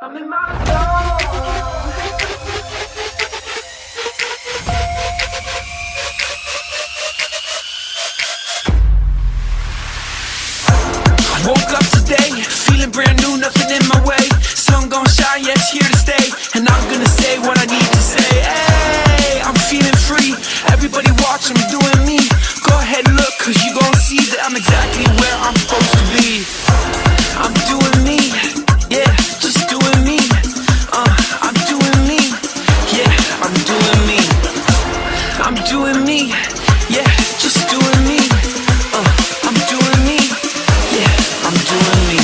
I'm in my zone. I woke up today, feeling brand new, nothing in my way. Sun gon' shine, yeah, it's here to stay. And I'm gonna say what I need to say. Hey, I'm feeling free. Everybody watch, I'm doing me. Go ahead and look, cause you gon' see that I'm exactly where I'm supposed to be. I'm doing me, yeah, just doing me. I'm doing me, yeah, I'm doing me. I'm doing me, yeah, just doing me. I'm doing me, yeah, I'm doing me.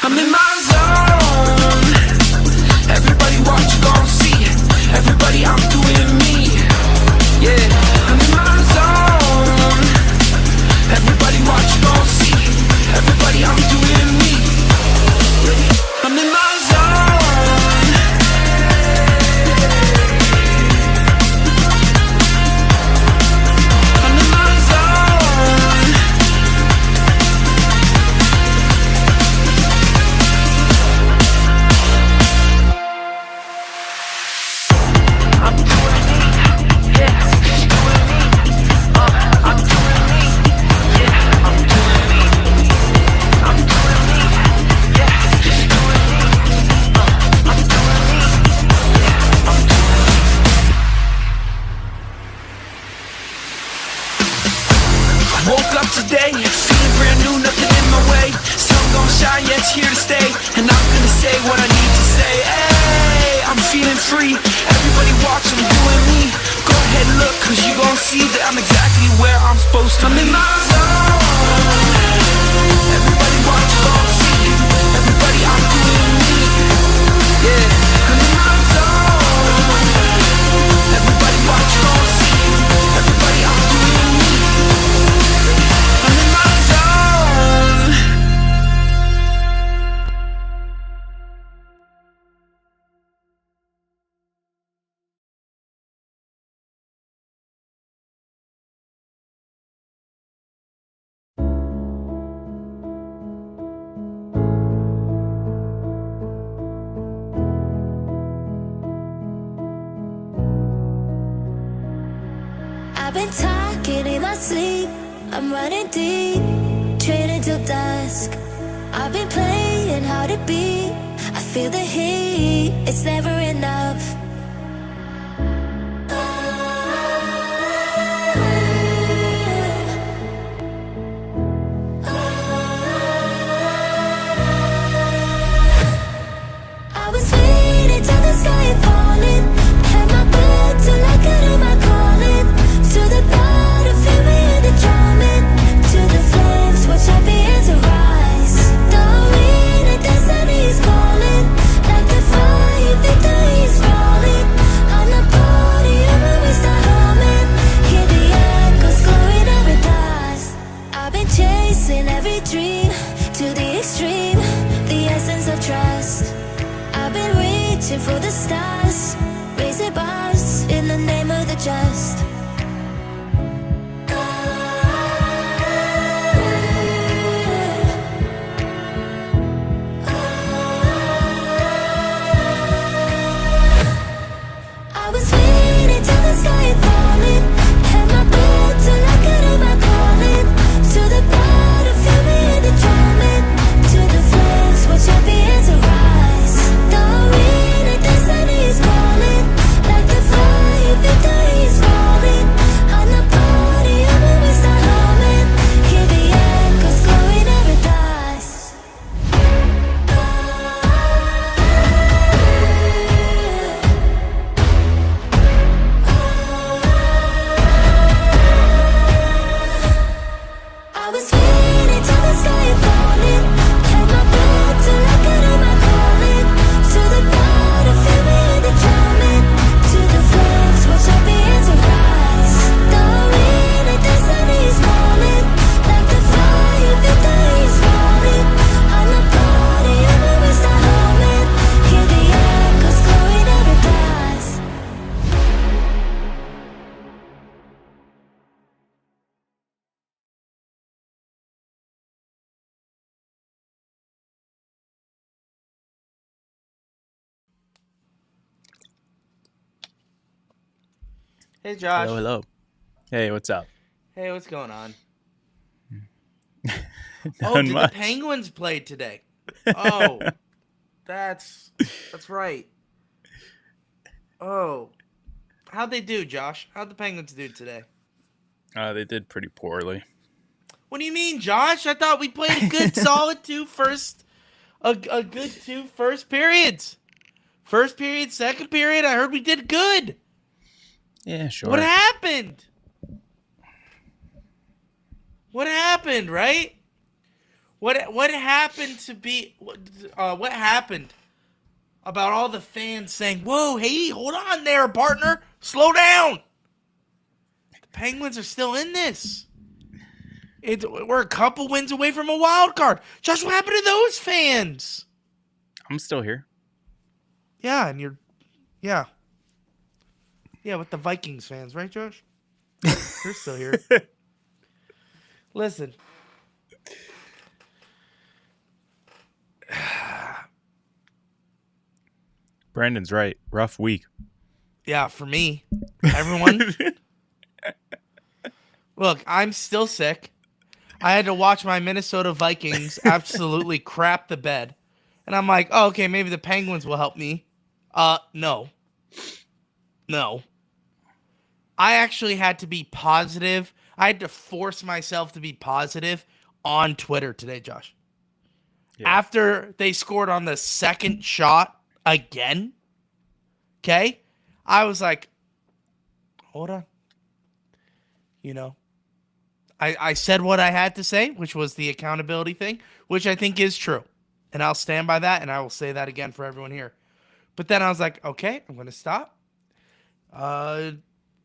I'm in my zone. Everybody watch, you gon' see. Everybody, I'm doing me. Yeah, I'm in my zone. Everybody watch, you gon' see. Everybody, I'm doing me. I'm in my zone. I'm in my zone. I'm doing me, yeah, just doing me. I'm doing me, yeah, I'm doing me. I'm doing me, yeah, just doing me. I'm doing me, yeah, I'm doing me. I woke up today, feeling brand new, nothing in my way. Sun gon' shine, yeah, it's here to stay. And I'm gonna say what I need to say. Hey, I'm feeling free. Everybody watch, I'm doing me. Go ahead and look, cause you gon' see that I'm exactly where I'm supposed to be. I'm in my zone. Everybody watch, you gon' see. Everybody, I'm doing me. Yeah, I'm in my zone. Everybody watch, you gon' see. Everybody, I'm doing me. I'm in my zone. I've been talking in my sleep. I'm running deep, training till dusk. I've been playing hard to beat. I feel the heat, it's never enough. I was waiting till the sky had fallen. Had my back till I could hear my calling. To the battlefield we hear the drumming. To the flames, watch our hands arise. The wind and destiny's calling. Like the fire, victory's rolling. On the podium when we start humming. Hear the echoes glowing every dust. I've been chasing every dream to the extreme. The essence of trust. I've been reaching for the stars, raising bars in the name of the just. I was waiting till the sky had fallen. Had my back till I could hear my calling. To the battlefield we hear the drumming. To the flames, watch our hands arise. The wind and destiny's calling. Like the fire, victory's rolling. Hey, Josh. Hello. Hey, what's up? Hey, what's going on? Not Did much. the Penguins play today? Oh, that's right. Oh, how'd they do, Josh? How'd the Penguins do today? They did pretty poorly. What do you mean, Josh? I thought we played a good, solid a good two first periods. First period, second period, I heard we did good. Yeah, sure. What happened? What happened, right? What happened to be what happened about all the fans saying, "Whoa, hey, hold on there, partner. Slow down." The Penguins are still in this. We're a couple wins away from a wild card. Josh, what happened to those fans? I'm still here. Yeah, and yeah, with the Vikings fans, right, Josh? You're still here. Listen. Brandon's right. Rough week. Yeah, for me. Everyone. Look, I'm still sick. I had to watch my Minnesota Vikings absolutely crap the bed. And I'm like, oh, okay, maybe the Penguins will help me. No. I actually had to be positive. I had to force myself to be positive on Twitter today, Josh. Yeah. After they scored on the second shot again, okay, I was like, hold on. I said what I had to say, which was the accountability thing, which I think is true. And I'll stand by that, and I will say that again for everyone here. But then I was like, okay, I'm going to stop.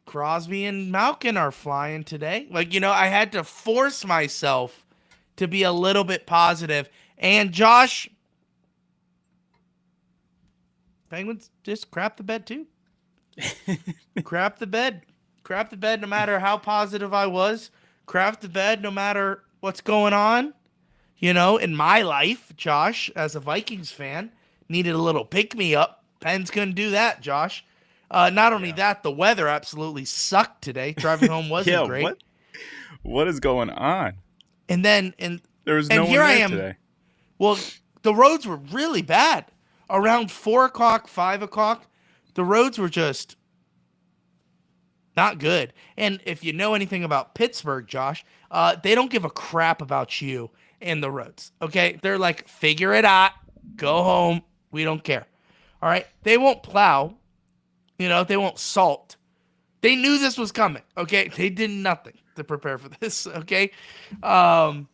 Crosby and Malkin are flying today. I had to force myself to be a little bit positive. And Josh, Penguins just crap the bed too. Crap the bed no matter how positive I was. Crap the bed no matter what's going on. In my life, Josh, as a Vikings fan, needed a little pick-me-up. Pens couldn't do that, Josh. Not only that, the weather absolutely sucked today. Driving home wasn't great. What is going on? And then there was no one there today. Well, the roads were really bad. Around 4 o'clock, 5 o'clock, the roads were just not good. And if you know anything about Pittsburgh, Josh, they don't give a crap about you and the roads. Okay? They're like, figure it out. Go home. We don't care. All right? They won't plow. They won't salt. They knew this was coming. Okay? They did nothing to prepare for this. Okay? And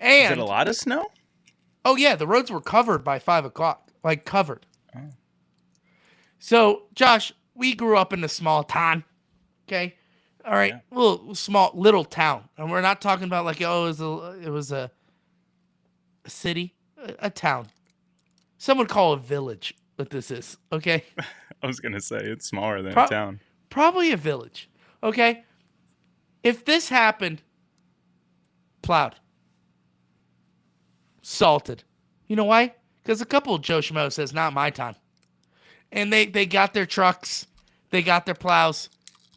is it a lot of snow? Oh, yeah. The roads were covered by 5 o'clock. Like, covered. Oh. So, Josh, we grew up in a small town. Okay? All right? Yeah. Little town. And we're not talking about like, it was a city. A town. Some would call a village what this is. Okay? I was going to say, it's smaller than a town. Probably a village. Okay? If this happened, plowed. Salted. You know why? Because a couple of Joe Schmo says, not my time. And they got their trucks. They got their plows.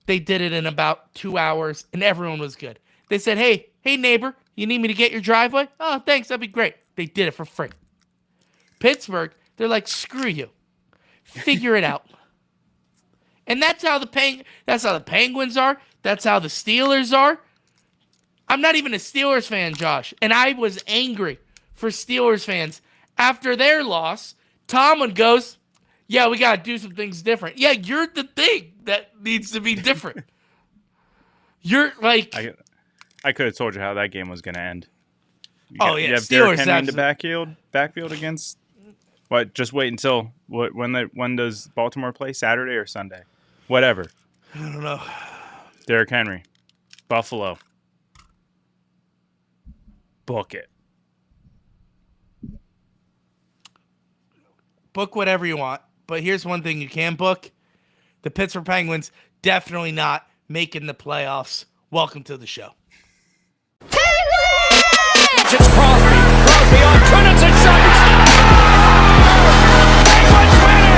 They did it in about 2 hours, and everyone was good. They said, hey, neighbor, you need me to get your driveway? Oh, thanks, that'd be great. They did it for free. Pittsburgh, they're like, screw you. Figure it out. And that's how the Penguins are. That's how the Steelers are. I'm not even a Steelers fan, Josh. And I was angry for Steelers fans. After their loss, Tomlin goes, yeah, we got to do some things different. Yeah, you're the thing that needs to be different. You're like... I could have told you how that game was going to end. You have Steelers, Derrick Henry in the backfield against... What? Just wait until... When does Baltimore play? Saturday or Sunday? Whatever. I don't know. Derrick Henry. Buffalo. Book it. Book whatever you want. But here's one thing you can book. The Pittsburgh Penguins definitely not making the playoffs. Welcome to the show. It's Crosby. Crosby on credits and shots. Penguins win it!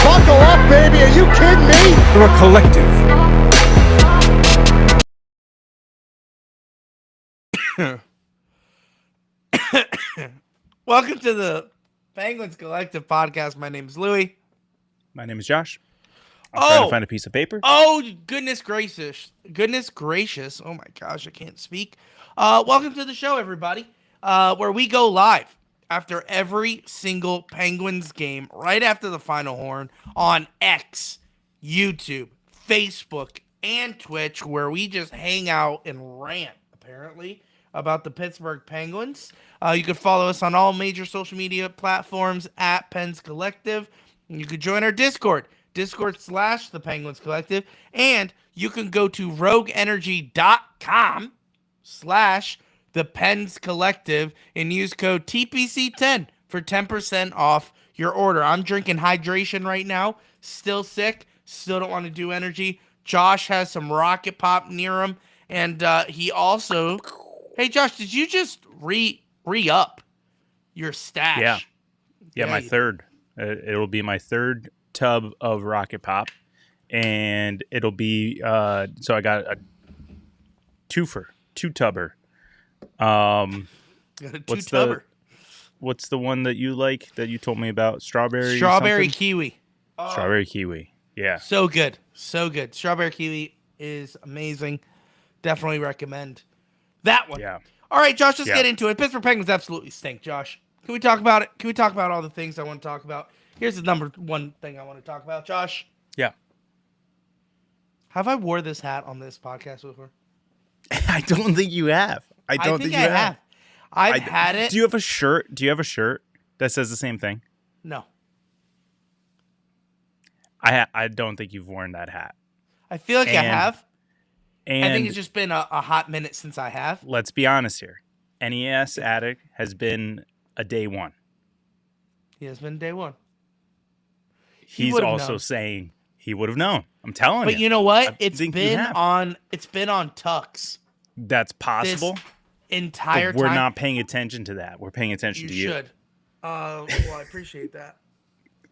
Buckle up baby. Are you kidding me? You're a collective. Welcome to the Penguins Collective podcast. My name is Louie. My name is Josh. I'm trying to find a piece of paper. Oh, goodness gracious. Goodness gracious. Oh my gosh, I can't speak. Welcome to the show, everybody, where we go live after every single Penguins game, right after the final horn, on X, YouTube, Facebook, and Twitch, where we just hang out and rant, apparently, about the Pittsburgh Penguins. You can follow us on all major social media platforms at Pens Collective. You can join our Discord /the Penguins Collective, and you can go to rogueenergy.com /the Pens Collective and use code TPC10 for 10% off your order. I'm drinking hydration right now, still sick, still don't want to do energy. Josh has some Rocket Pop near him, and he also... Hey, Josh, did you just re-up your stash? Yeah, my third. It'll be my third tub of Rocket Pop, and it'll be so I got a two-tubber. Got a two-tubber. What's the one that you like that you told me about? Strawberry kiwi. Strawberry kiwi. Yeah. So good. Strawberry kiwi is amazing. Definitely recommend that one. Yeah. All right, Josh, let's get into it. Pittsburgh Penguins absolutely stink, Josh. Can we talk about it? Can we talk about all the things I want to talk about? Here's the number one thing I want to talk about, Josh. Yeah. Have I wore this hat on this podcast before? I don't think you have. I don't think you have. I've had it. Do you have a shirt? Do you have a shirt that says the same thing? No. I don't think you've worn that hat. I feel like I have. And I think it's just been a hot minute since I have. Let's be honest here. NES Addict has been a day one. He has been day one. He's also saying he would have known. I'm telling you. But you know what? It's been on Tux. That's possible. This entire but we're time. not paying attention to that. We're paying attention to you. You should. Well, I appreciate that.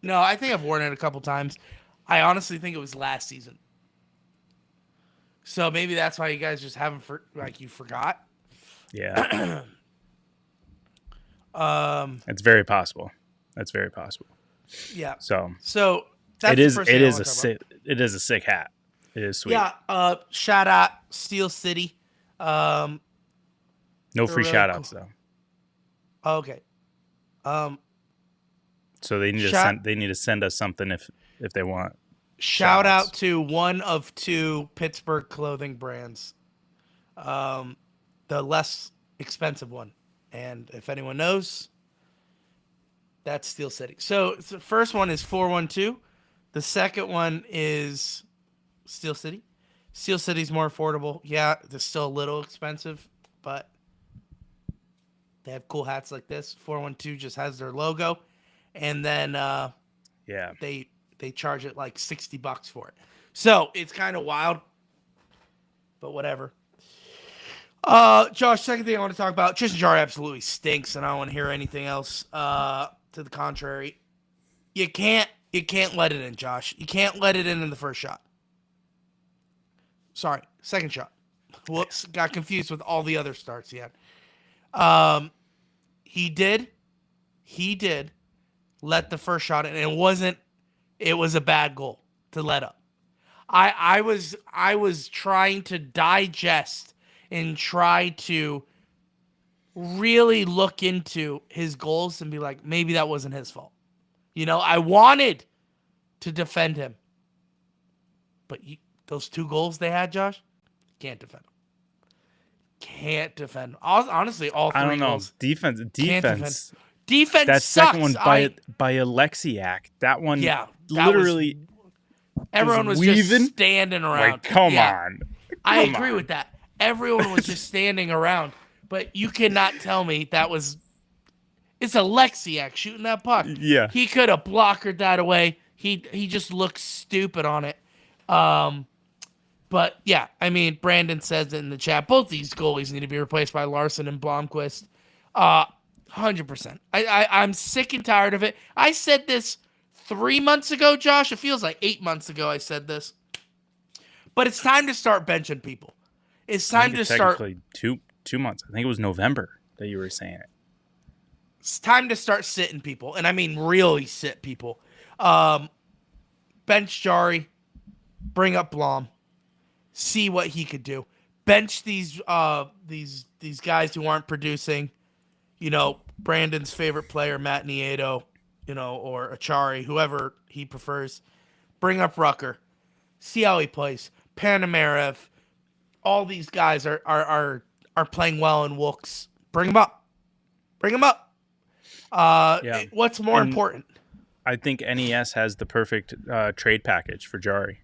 No, I think I've worn it a couple times. I honestly think it was last season. So maybe that's why you guys just haven't you forgot. Yeah. It's very possible. That's very possible. Yeah. So that's it is the first it thing is a sick it is a sick hat. It is sweet. Yeah. Shout out Steel City. No free really shout outs though. Okay. So they need to send us something if they want. Shout out to one of two Pittsburgh clothing brands. The less expensive one. And if anyone knows, that's Steel City. So the first one is 412. The second one is Steel City. Steel City's more affordable. Yeah, they're still a little expensive, but they have cool hats like this. 412 just has their logo. And then they charge it like $60 for it. So it's kind of wild, but whatever. Josh, second thing I want to talk about, Tristan Jarry absolutely stinks, and I don't want to hear anything else to the contrary. You can't let it in, Josh. You can't let it in the first shot. Sorry, second shot. Whoops, got confused with all the other starts he had. He did let the first shot in, and it was a bad goal to let up. I was trying to digest and try to really look into his goals and be like, maybe that wasn't his fault. I wanted to defend him. But those two goals they had, Josh, can't defend them. Can't defend them. Honestly, all three I don't know. goals. Defense. Defense That sucks. second one by Alexiak. That one literally everyone was weaving. just standing around. Like, come on. I agree with that. Everyone was just standing around. But you cannot tell me that was... It's Alexiak shooting that puck. Yeah. He could have blockered that away. He just looks stupid on it. But, yeah, I mean, Brandon says it in the chat. Both these goalies need to be replaced by Larson and Blomqvist. 100%. I'm sick and tired of it. I said this 3 months ago, Josh. It feels like 8 months ago I said this. But it's time to start benching people. It's I time think to it's start. technically 2 months. I think it was November that you were saying it. It's time to start sitting people, and I mean really sit people. Bench Jari, bring up Blom, see what he could do. Bench these guys who aren't producing. You know, Brandon's favorite player, Matt Nieto, or Achari, whoever he prefers. Bring up Rucker, see how he plays. Panamerev, all these guys are playing well in Wilkes. Bring them up. Bring them up. Yeah. What's more And important? I think NES has the perfect trade package for Jari.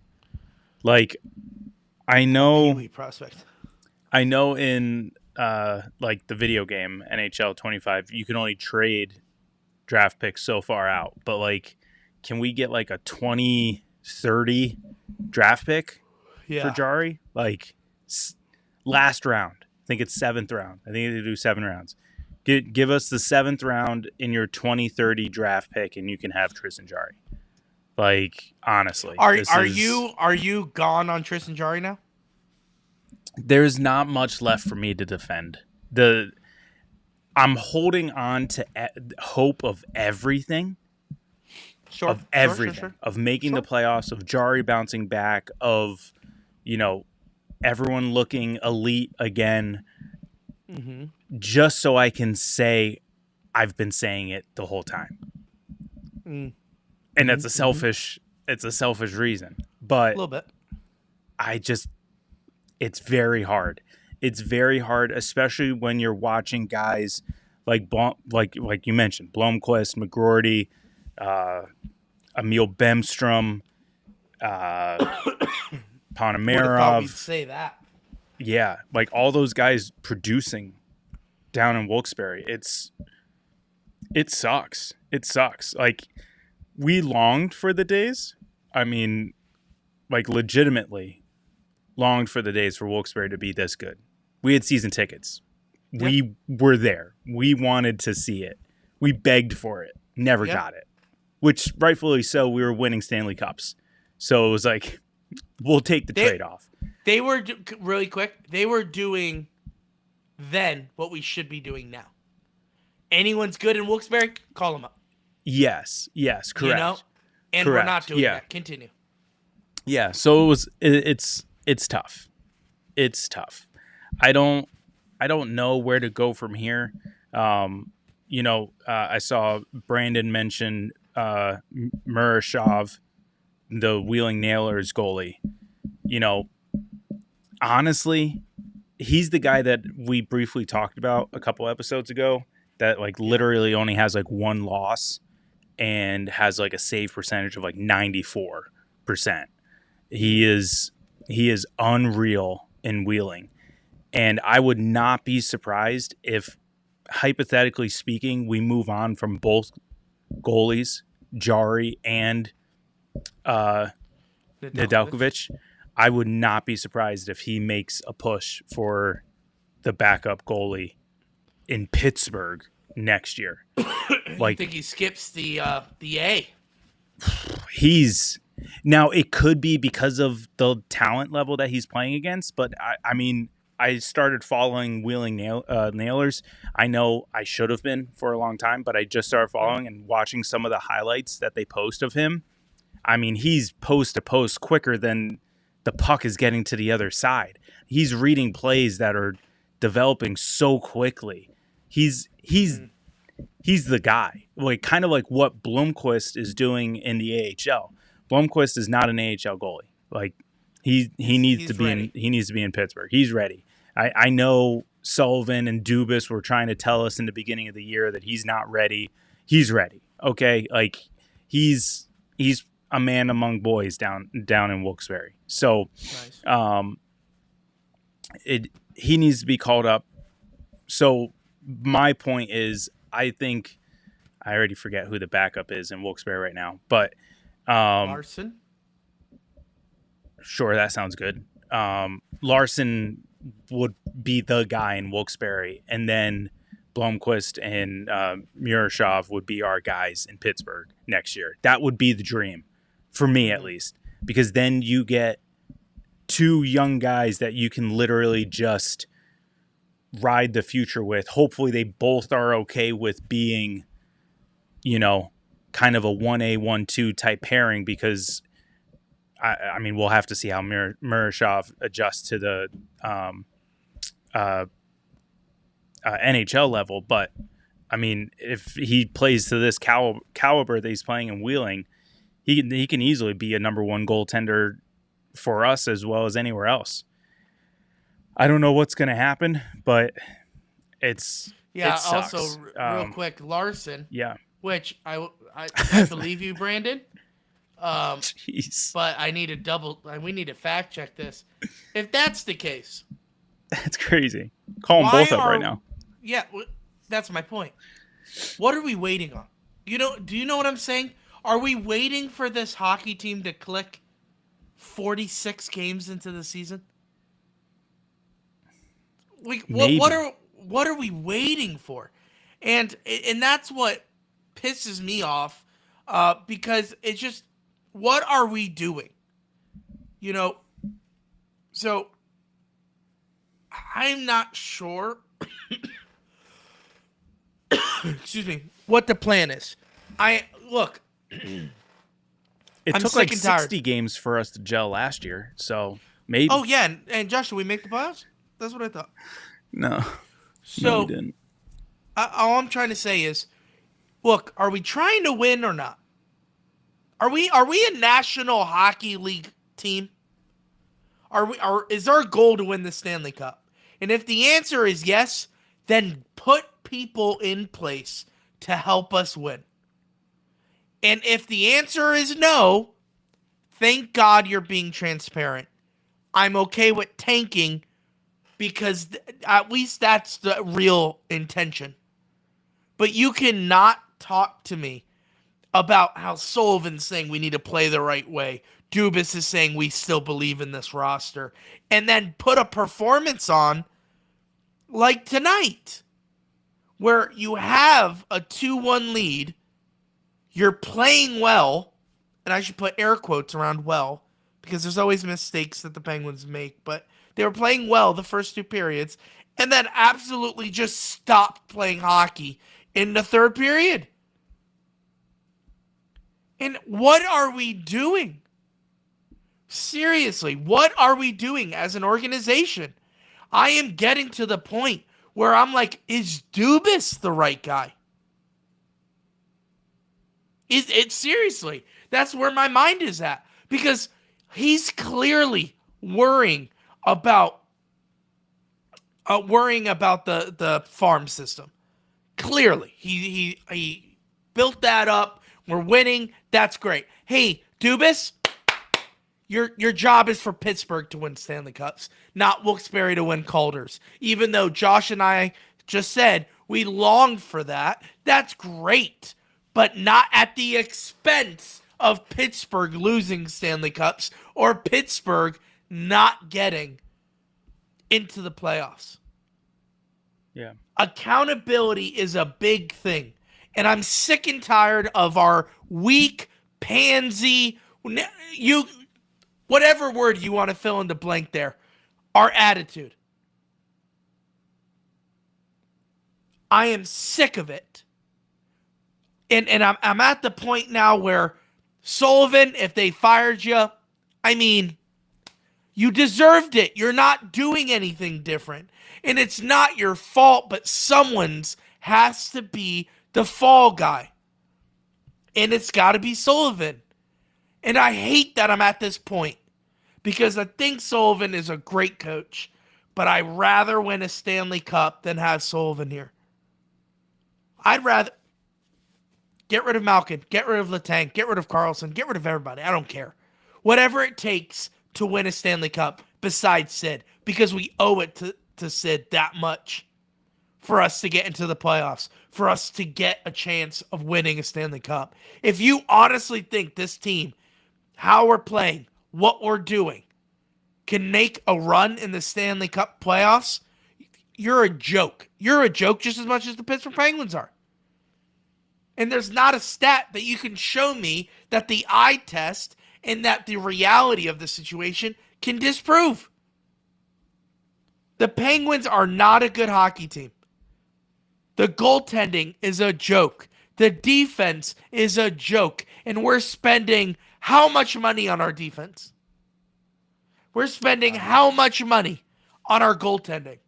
Like, I know Kiwi prospect. in like the video game NHL 25, you can only trade draft picks so far out. But like, can we get like a 2030 draft pick for Jari? Like last round. I think it's 7th round. I think they do 7 rounds. Give us the 7th round in your 2030 draft pick, and you can have Tristan Jari. Like, honestly, Are you gone on Tristan Jari now? There's not much left for me to defend. I'm holding on to hope of everything. Sure. Of making the playoffs, of Jari bouncing back, of everyone looking elite again. Mm-hmm. Just so I can say I've been saying it the whole time. And it's a selfish reason. But a little bit. It's very hard. It's very hard, especially when you're watching guys like you mentioned, Blomqvist, McGroarty, Emil Bemstrom, Thought we'd Ponomarev. say that. Yeah, like all those guys producing down in Wilkes-Barre. It sucks. It sucks. Like, we longed for the days. I mean, like, legitimately longed for the days for Wilkes-Barre to be this good. We had season tickets. Yeah. We were there. We wanted to see it. We begged for it. Never got it. Which, rightfully so, we were winning Stanley Cups. So it was like, we'll take the trade-off. They were, really quick, they were doing then what we should be doing now. Anyone's good in Wilkes-Barre, call them up. Yes, correct. And correct. We're not doing that. Continue. Yeah, so it's tough. It's tough. I don't know where to go from here. I saw Brandon mention Murashov, the Wheeling Nailers goalie. Honestly, he's the guy that we briefly talked about a couple episodes ago that like literally only has like 1 loss and has like a save percentage of like 94%. He is unreal in Wheeling. And I would not be surprised if, hypothetically speaking, we move on from both goalies, Jari and Nedeljkovic. I would not be surprised if he makes a push for the backup goalie in Pittsburgh next year. Like, you think he skips the A? Now, it could be because of the talent level that he's playing against, but I mean, I started following Wheeling Nailers. I know I should have been for a long time, but I just started following and watching some of the highlights that they post of him. I mean, he's post to post quicker than the puck is getting to the other side. He's reading plays that are developing so quickly. He's the guy. Like, kind of like what Blomqvist is doing in the AHL. Blomqvist is not an AHL goalie. Like, he needs to be in Pittsburgh. He's ready. I know Sullivan and Dubas were trying to tell us in the beginning of the year that he's not ready. He's ready. Okay, like he's a man among boys down in Wilkes-Barre. So, nice. He needs to be called up. So my point is, I think I already forget who the backup is in Wilkes-Barre right now, but Larson. Sure, that sounds good. Larson would be the guy in Wilkes-Barre, and then Blomqvist and Murashov would be our guys in Pittsburgh next year. That would be the dream, for me at least, because then you get two young guys that you can literally just ride the future with. Hopefully they both are okay with being, kind of a 1A, 1-2 type pairing, because I mean, we'll have to see how Murashov adjusts to the NHL level, but I mean, if he plays to this caliber that he's playing in Wheeling, he can easily be a number one goaltender for us as well as anywhere else. I don't know what's going to happen, but it sucks. Also, real quick, Larson. Yeah. Which I believe you, Brandon. Jeez. But we need to fact check this. If that's the case, that's crazy. Call them both up right now. Yeah, that's my point. What are we waiting on? Do you know what I'm saying? Are we waiting for this hockey team to click 46 games into the season? What are we waiting for? And that's what pisses me off, because it's just, what are we doing? So I'm not sure excuse me, what the plan is. It I'm took sick like and 60 tired. games for us to gel last year, so maybe. Oh yeah, and Josh, did we make the playoffs? That's what I thought. No. So No, we didn't. All I'm trying to say is, look, are we trying to win or not? Are we a National Hockey League team? Is our goal to win the Stanley Cup? And if the answer is yes, then put people in place to help us win. And if the answer is no, thank God you're being transparent. I'm okay with tanking, because at least that's the real intention. But you cannot talk to me about how Sullivan's saying we need to play the right way. Dubas is saying we still believe in this roster. And then put a performance on like tonight, where you have a 2-1 lead. You're playing well. And I should put air quotes around well, because there's always mistakes that the Penguins make. But they were playing well the first two periods, and then absolutely just stopped playing hockey in the third period. And what are we doing? Seriously, what are we doing as an organization? I am getting to the point where I'm like, is Dubas the right guy? Is it seriously? That's where my mind is at, because he's clearly worrying about the farm system. Clearly, he built that up. We're winning. That's great. Hey, Dubas, your job is for Pittsburgh to win Stanley Cups, not Wilkes-Barre to win Calder's. Even though Josh and I just said we long for that, that's great, but not at the expense of Pittsburgh losing Stanley Cups or Pittsburgh not getting into the playoffs. Yeah. Accountability is a big thing. And I'm sick and tired of our weak, pansy, whatever word you want to fill in the blank there, our attitude. I am sick of it. And I'm at the point now where Sullivan, if they fired you, I mean, you deserved it. You're not doing anything different. And it's not your fault, but someone's has to be the fall guy. And it's got to be Sullivan. And I hate that I'm at this point, because I think Sullivan is a great coach, but I'd rather win a Stanley Cup than have Sullivan here. I'd rather get rid of Malkin, get rid of Letang, get rid of Carlson, get rid of everybody. I don't care. Whatever it takes to win a Stanley Cup besides Sid, because we owe it to Sid that much for us to get into the playoffs, for us to get a chance of winning a Stanley Cup. If you honestly think this team, how we're playing, what we're doing, can make a run in the Stanley Cup playoffs, you're a joke. You're a joke just as much as the Pittsburgh Penguins are. And there's not a stat that you can show me that the eye test and that the reality of the situation can disprove. The Penguins are not a good hockey team. The goaltending is a joke. The defense is a joke. And we're spending how much money on our defense? We're spending how much money on our goaltending?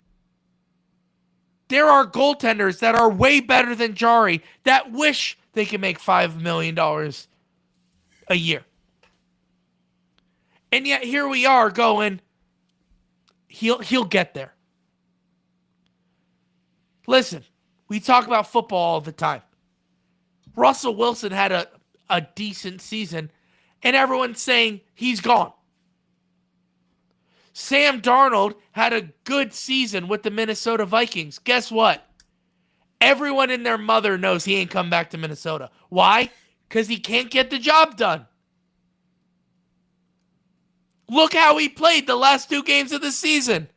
There are goaltenders that are way better than Jari that wish they could make $5 million a year. And yet here we are going, he'll get there. Listen, we talk about football all the time. Russell Wilson had a decent season, and everyone's saying he's gone. Sam Darnold had a good season with the Minnesota Vikings. Guess what? Everyone and their mother knows he ain't come back to Minnesota. Why? Because he can't get the job done. Look how he played the last 2 games of the season.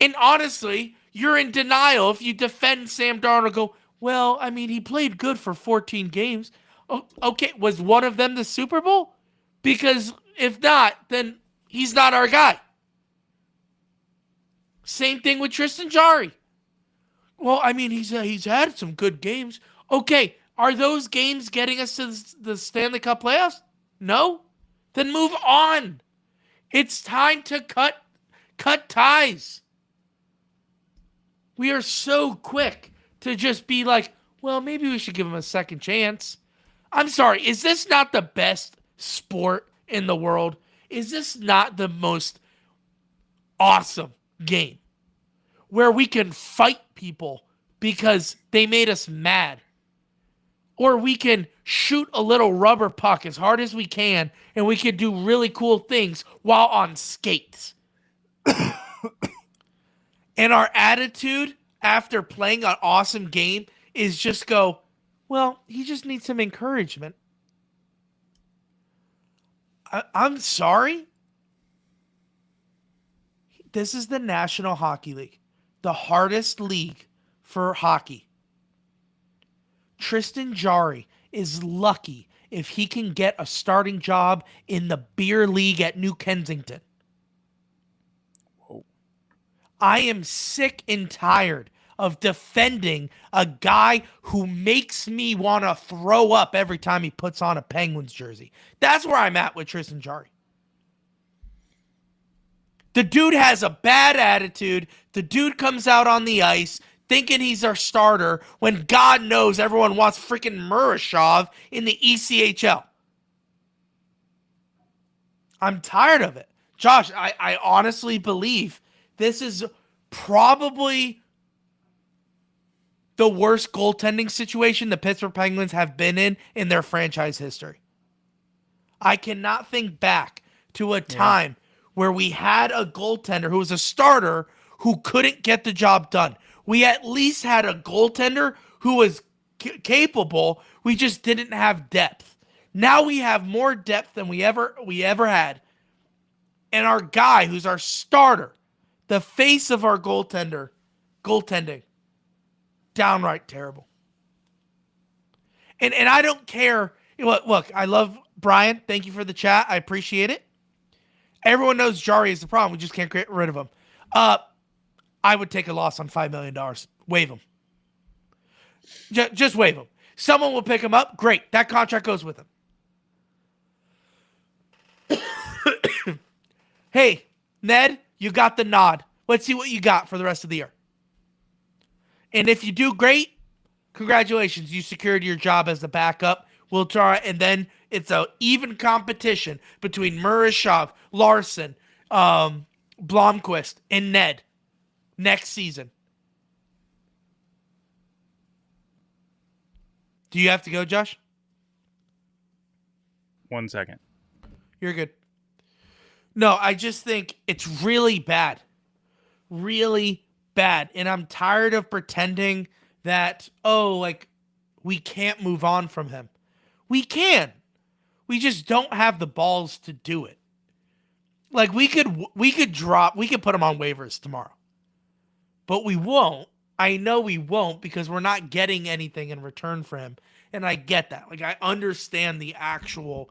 And honestly, you're in denial if you defend Sam Darnold. Go, well, I mean, he played good for 14 games. Oh, okay, was one of them the Super Bowl? Because if not, then he's not our guy. Same thing with Tristan Jari. Well, I mean, he's had some good games. Okay, are those games getting us to the Stanley Cup playoffs? No? Then move on. It's time to cut ties. We are so quick to just be like, well, maybe we should give him a second chance. I'm sorry, is this not the best sport in the world? Is this not the most awesome game where we can fight people because they made us mad? Or we can shoot a little rubber puck as hard as we can and we can do really cool things while on skates. And our attitude after playing an awesome game is just go, well, he just needs some encouragement. I'm sorry. This is the National Hockey League, the hardest league for hockey. Tristan Jari is lucky if he can get a starting job in the beer league at New Kensington. Whoa. I am sick and tired of defending a guy who makes me want to throw up every time he puts on a Penguins jersey. That's where I'm at with Tristan Jari. The dude has a bad attitude. The dude comes out on the ice thinking he's our starter when God knows everyone wants freaking Murashov in the ECHL. I'm tired of it. Josh, I honestly believe this is probably the worst goaltending situation the Pittsburgh Penguins have been in their franchise history. I cannot think back to a time where we had a goaltender who was a starter who couldn't get the job done. We at least had a goaltender who was capable. We just didn't have depth. Now we have more depth than we ever had. And our guy who's our starter, the face of our goaltending, downright terrible. And I don't care. Look, I love Brian. Thank you for the chat. I appreciate it. Everyone knows Jari is the problem. We just can't get rid of him. I would take a loss on $5 million. Waive him. Just waive him. Someone will pick him up. Great. That contract goes with him. Hey, Ned, you got the nod. Let's see what you got for the rest of the year. And if you do great, congratulations. You secured your job as the backup. We'll try, and then it's an even competition between Murashov, Larson, Blomqvist, and Ned next season. Do you have to go, Josh? 1 second. You're good. No, I just think it's really bad. Really bad. And I'm tired of pretending that, we can't move on from him. We can. We just don't have the balls to do it. Like we could put him on waivers tomorrow. But we won't. I know we won't because we're not getting anything in return for him. And I get that. Like I understand the actual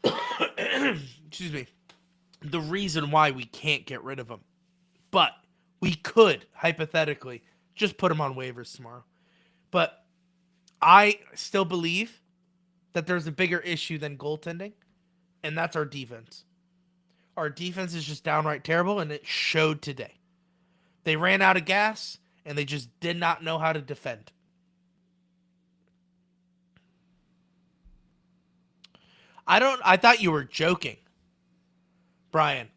excuse me, the reason why we can't get rid of him. But we could hypothetically just put him on waivers tomorrow. But I still believe that there's a bigger issue than goaltending, and that's our defense. Our defense is just downright terrible, and it showed today. They ran out of gas, and they just did not know how to defend. I thought you were joking, Brian.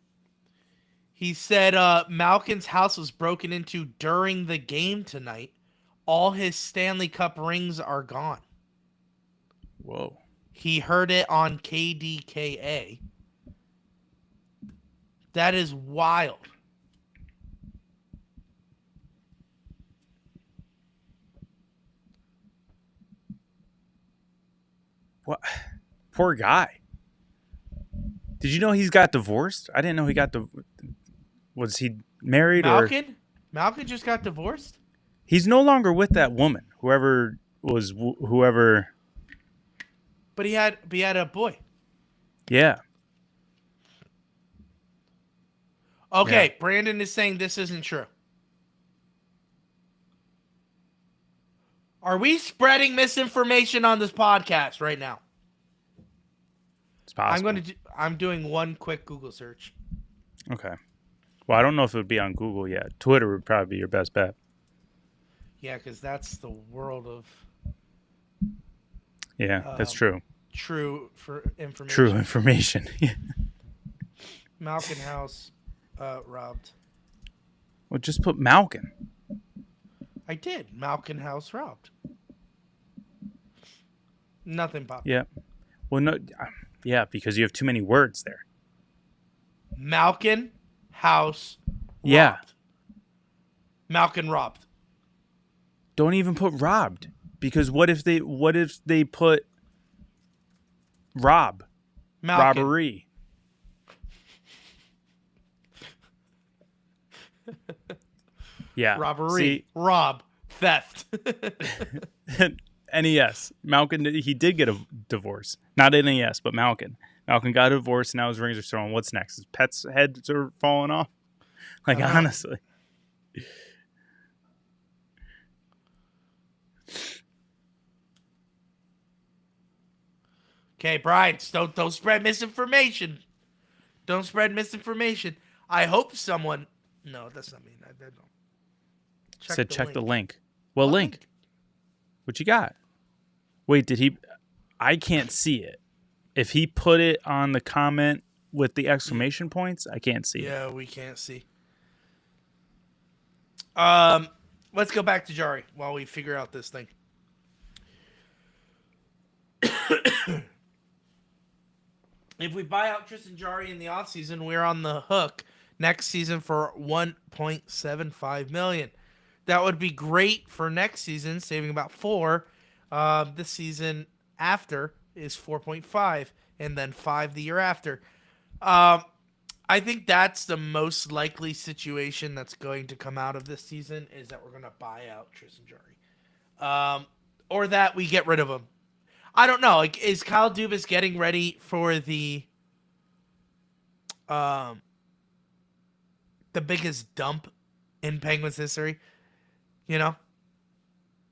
He said Malkin's house was broken into during the game tonight. All his Stanley Cup rings are gone. Whoa. He heard it on KDKA. That is wild. What? Poor guy. Did you know he's got divorced? I didn't know he got Was he married Malkin? or? Malkin just got divorced? He's no longer with that woman. Whoever. But he had a boy. Yeah. Okay, Yeah. Brandon is saying this isn't true. Are we spreading misinformation on this podcast right now? It's possible. I'm doing one quick Google search. Okay. Well, I don't know if it would be on Google yet. Twitter would probably be your best bet. Yeah, because that's the world of Yeah, that's true. true for information. True information. Malkin House robbed. Well, just put Malkin. I did. Malkin House robbed. Nothing popped. Yeah. Well, no. Yeah, because you have too many words there. Malkin House robbed. Yeah. Malkin robbed. Don't even put robbed, because what if they put rob, Malkin. robbery? Yeah. Robbery. See, Rob. Theft. NES. Malkin, he did get a divorce. Not NES, but Malkin. Malkin got a divorce, now his rings are stolen. What's next? His pet's heads are falling off? Like, honestly. Okay, Brian, don't spread misinformation. Don't spread misinformation. I hope someone... No, that's not me. I don't. Check the link. What link? What you got? Wait, did he... I can't see it. If he put it on the comment with the exclamation points, I can't see it. Yeah, we can't see. Let's go back to Jari while we figure out this thing. If we buy out Tristan Jari in the offseason, we're on the hook next season for $1.75 million. That would be great for next season, saving about $4 million. This season after is 4.5, and then 5 the year after. I think that's the most likely situation that's going to come out of this season, is that we're going to buy out Tristan Jari. Or that we get rid of him. I don't know. Like, is Kyle Dubas getting ready for the biggest dump in Penguins history? You know?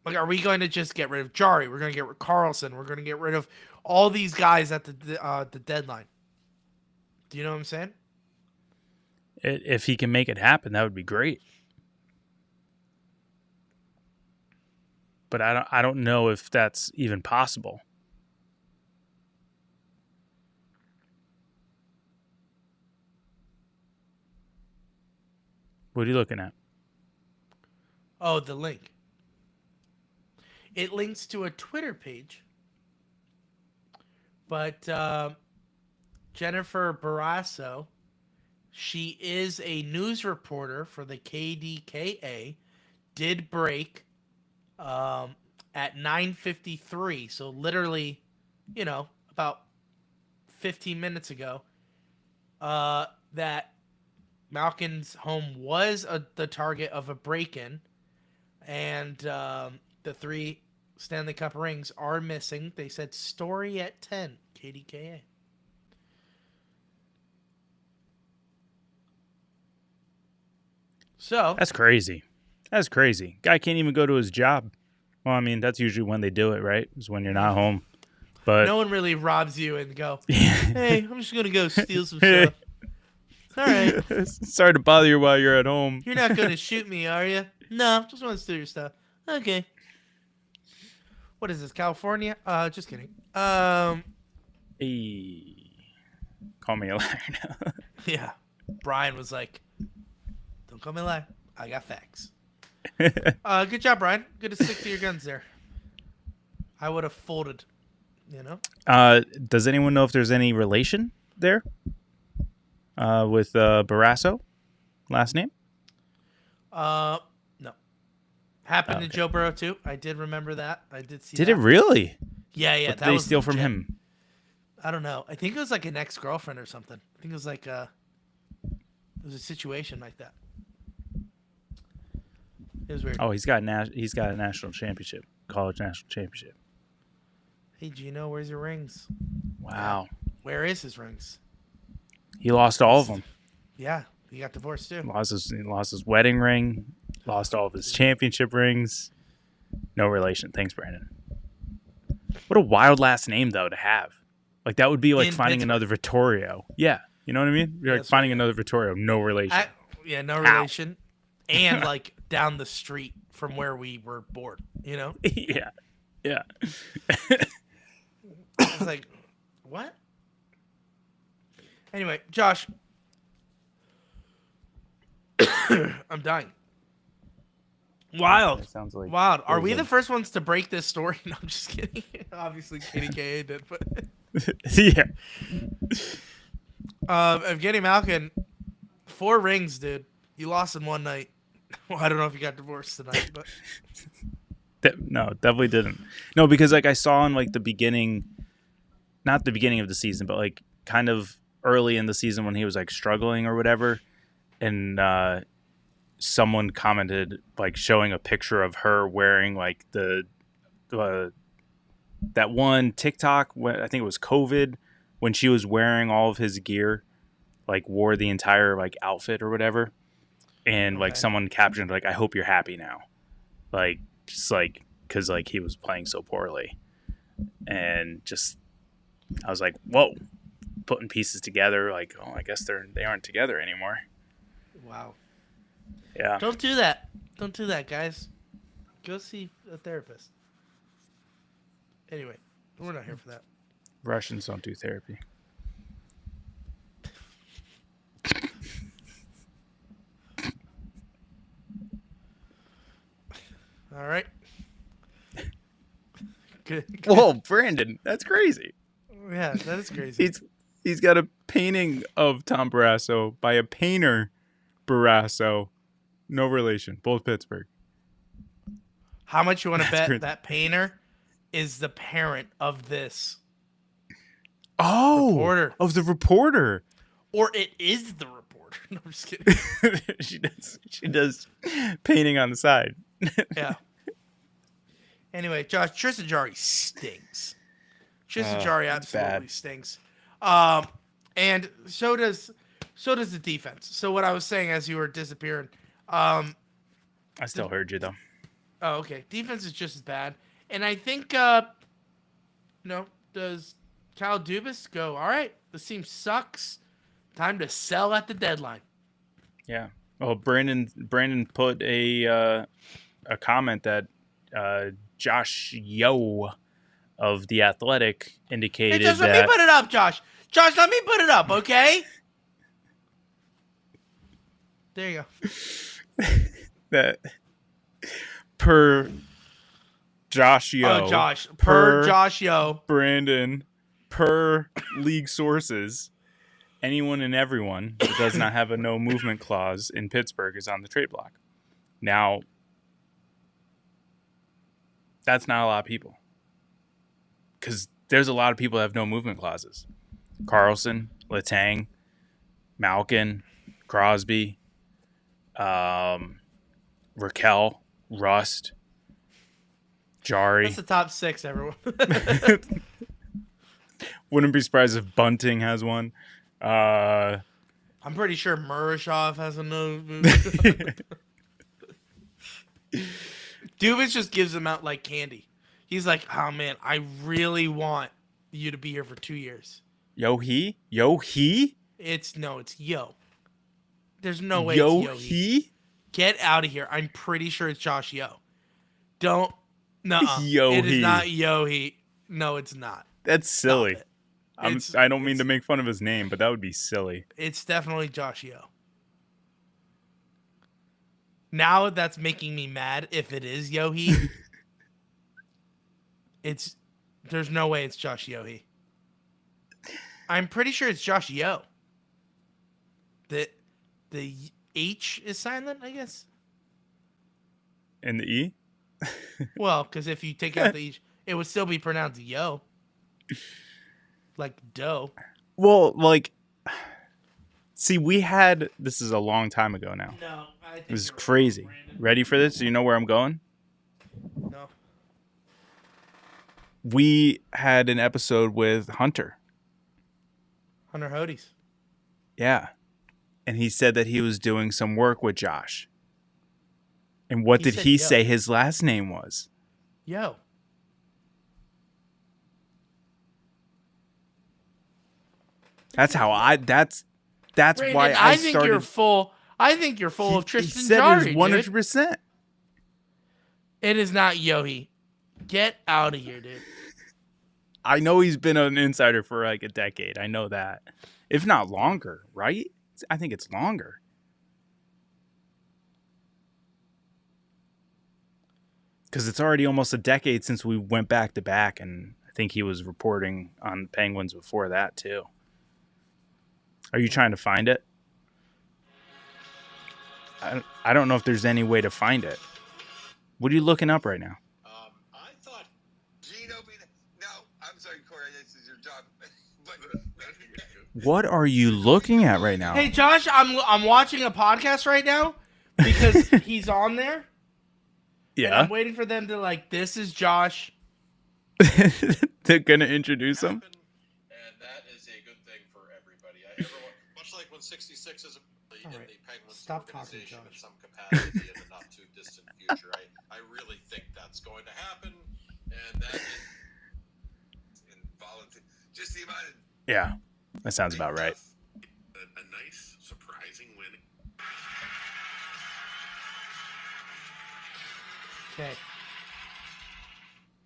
Like, are we going to just get rid of Jari? We're going to get rid of Carlson. We're going to get rid of all these guys at the deadline. Do you know what I'm saying? If he can make it happen, that would be great. But I don't know if that's even possible. What are you looking at? Oh, the link. It links to a Twitter page. But Jennifer Barrasso, she is a news reporter for the KDKA, did break at 9:53. So literally, about 15 minutes ago, that Malkin's home was the target of a break-in, and the 3 Stanley Cup rings are missing. They said story at 10, KDKA. So That's crazy. That's crazy. Guy can't even go to his job. Well, I mean, that's usually when they do it, right? Is when you're not home. But no one really robs you and go, hey, I'm just going to go steal some stuff. All right. Sorry to bother you while you're at home. You're not going to shoot me, are you? No, just want to steal your stuff. Okay. What is this, California? Just kidding. Hey. Call me a liar now. Yeah. Brian was like, don't call me a liar. I got facts. Good job, Brian. Good to stick to your guns there. I would have folded, you know? Does anyone know if there's any relation there with Barrasso? Last name? No. Happened to Okay. Joe Burrow, too. I did remember that. I did see Did that. it really? Yeah, What did that they was steal from legit. him? I don't know. I think it was like an ex-girlfriend or something. I think it was like it was a situation like that. It was weird. Oh, he's got a national championship, college national championship. Hey, Gino, where's your rings? Wow. Where is his rings? He lost all of them. Yeah, he got divorced too. He lost his wedding ring. Lost all of his championship rings. No relation. Thanks, Brandon. What a wild last name, though, to have. Like, that would be like In finding Pittsburgh. another Vittorio. Yeah. You know what I mean? You're like That's finding another Vittorio. No relation. Yeah, no relation. And like down the street from where we were born, you know? Yeah. Yeah. It's like, what? Anyway, Josh. I'm dying. Wild. That sounds like Wild. Are we there's the first ones to break this story? No, I'm just kidding. Obviously, KDKA did, but yeah. Evgeny Malkin, 4 rings, dude. You lost in one night. Well, I don't know if you got divorced tonight, but No, definitely didn't. No, because like I saw in like the beginning, not the beginning of the season, but like kind of early in the season when he was like struggling or whatever, and someone commented like showing a picture of her wearing like the that one TikTok when I think it was COVID when she was wearing all of his gear, like wore the entire like outfit or whatever, and like Okay. someone captioned like I hope you're happy now, like just like because like he was playing so poorly, and just I was like whoa, putting pieces together like oh I guess they aren't together anymore. wow. Yeah. Don't do that. Don't do that, guys. Go see a therapist. Anyway, we're not here for that. Russians don't do therapy. All right. Good. Whoa, Brandon, that's crazy. Yeah, that is crazy. He's got a painting of Tom Barrasso by a painter Barrasso. No relation. Both Pittsburgh. How much you want to bet crazy. that painter is the parent of this? Oh, Reporter. of the reporter. Or it is the reporter. No, I'm just kidding. She does painting on the side. Yeah. Anyway, Josh, Tristan Jarry stinks. Tristan Jarry that's absolutely bad. stinks. And so does the defense. So what I was saying as you were disappearing, I still heard you though. oh, okay. Defense is just as bad. And I think, does Kyle Dubas go, all right, this team sucks. Time to sell at the deadline. Yeah. Well, Brandon put a comment that Josh Yo of The Athletic Hey, indicated Josh, let that me put it up, Josh. Josh, let me put it up, okay? There you go. that per Josh Yo. Oh, Josh. Per Josh Yo. Brandon, per league sources, anyone and everyone that does not have a no movement clause in Pittsburgh is on the trade block. Now, that's not a lot of people. Because there's a lot of people that have no movement clauses. Carlson, Letang, Malkin, Crosby, Raquel, Rust, Jari. That's the top 6, everyone. Wouldn't be surprised if Bunting has one. I'm pretty sure Murashov has a nose. Dubas just gives them out like candy. He's like, oh man, I really want you to be here for 2 years. Yo-he? It's Yo. There's no way Yo-he? it's Yo-he. Get out of here. I'm pretty sure it's Josh Yo. Don't. Nuh-uh. Yo-he. It is not Yo-he. No, it's not. That's silly. I don't mean it's- to make fun of his name, but that would be silly. It's definitely Josh Yo. Now that's making me mad if it is Yo-he. There's no way it's Josh Yo-he. I'm pretty sure it's Josh Yo. The H is silent, I guess. And the E? Well, because if you take out the H, it would still be pronounced Yo. Like dough. Well, like, see, this is a long time ago now. No, I think It was you're wrong, crazy. Brandon. Ready for this? Do you know where I'm going? No. We had an episode with Hunter. Hunter Hodes. Yeah. And he said that he was doing some work with Josh. And what He did said he yo. say his last name was? Yo. That's Brandon, why I I think started. you're full. I think you're full of He Tristan said Jarry, it dude. was 100%. It is not Yohi. Get out of here, dude. I know he's been an insider for like a decade. I know that. If not longer, right? I think it's longer. Because it's already almost a decade since we went back to back, and I think he was reporting on Penguins before that too. Are you trying to find it? I don't know if there's any way to find it. What are you looking up right now? I thought Gino. No, I'm sorry, Corey. This is your job. What are you looking at right now? Hey, Josh, I'm watching a podcast right now because he's on there. And Yeah, I'm waiting for them to this is Josh. they're gonna introduce him. And that is a good thing for everybody. Much like when 66 is in All right. the Penguins Stop talking, organization in Josh. some capacity in the not too distant future. I really think that's going to happen, and that is involuntary. Just the amount of Yeah, that sounds about right. a nice, surprising win. Okay.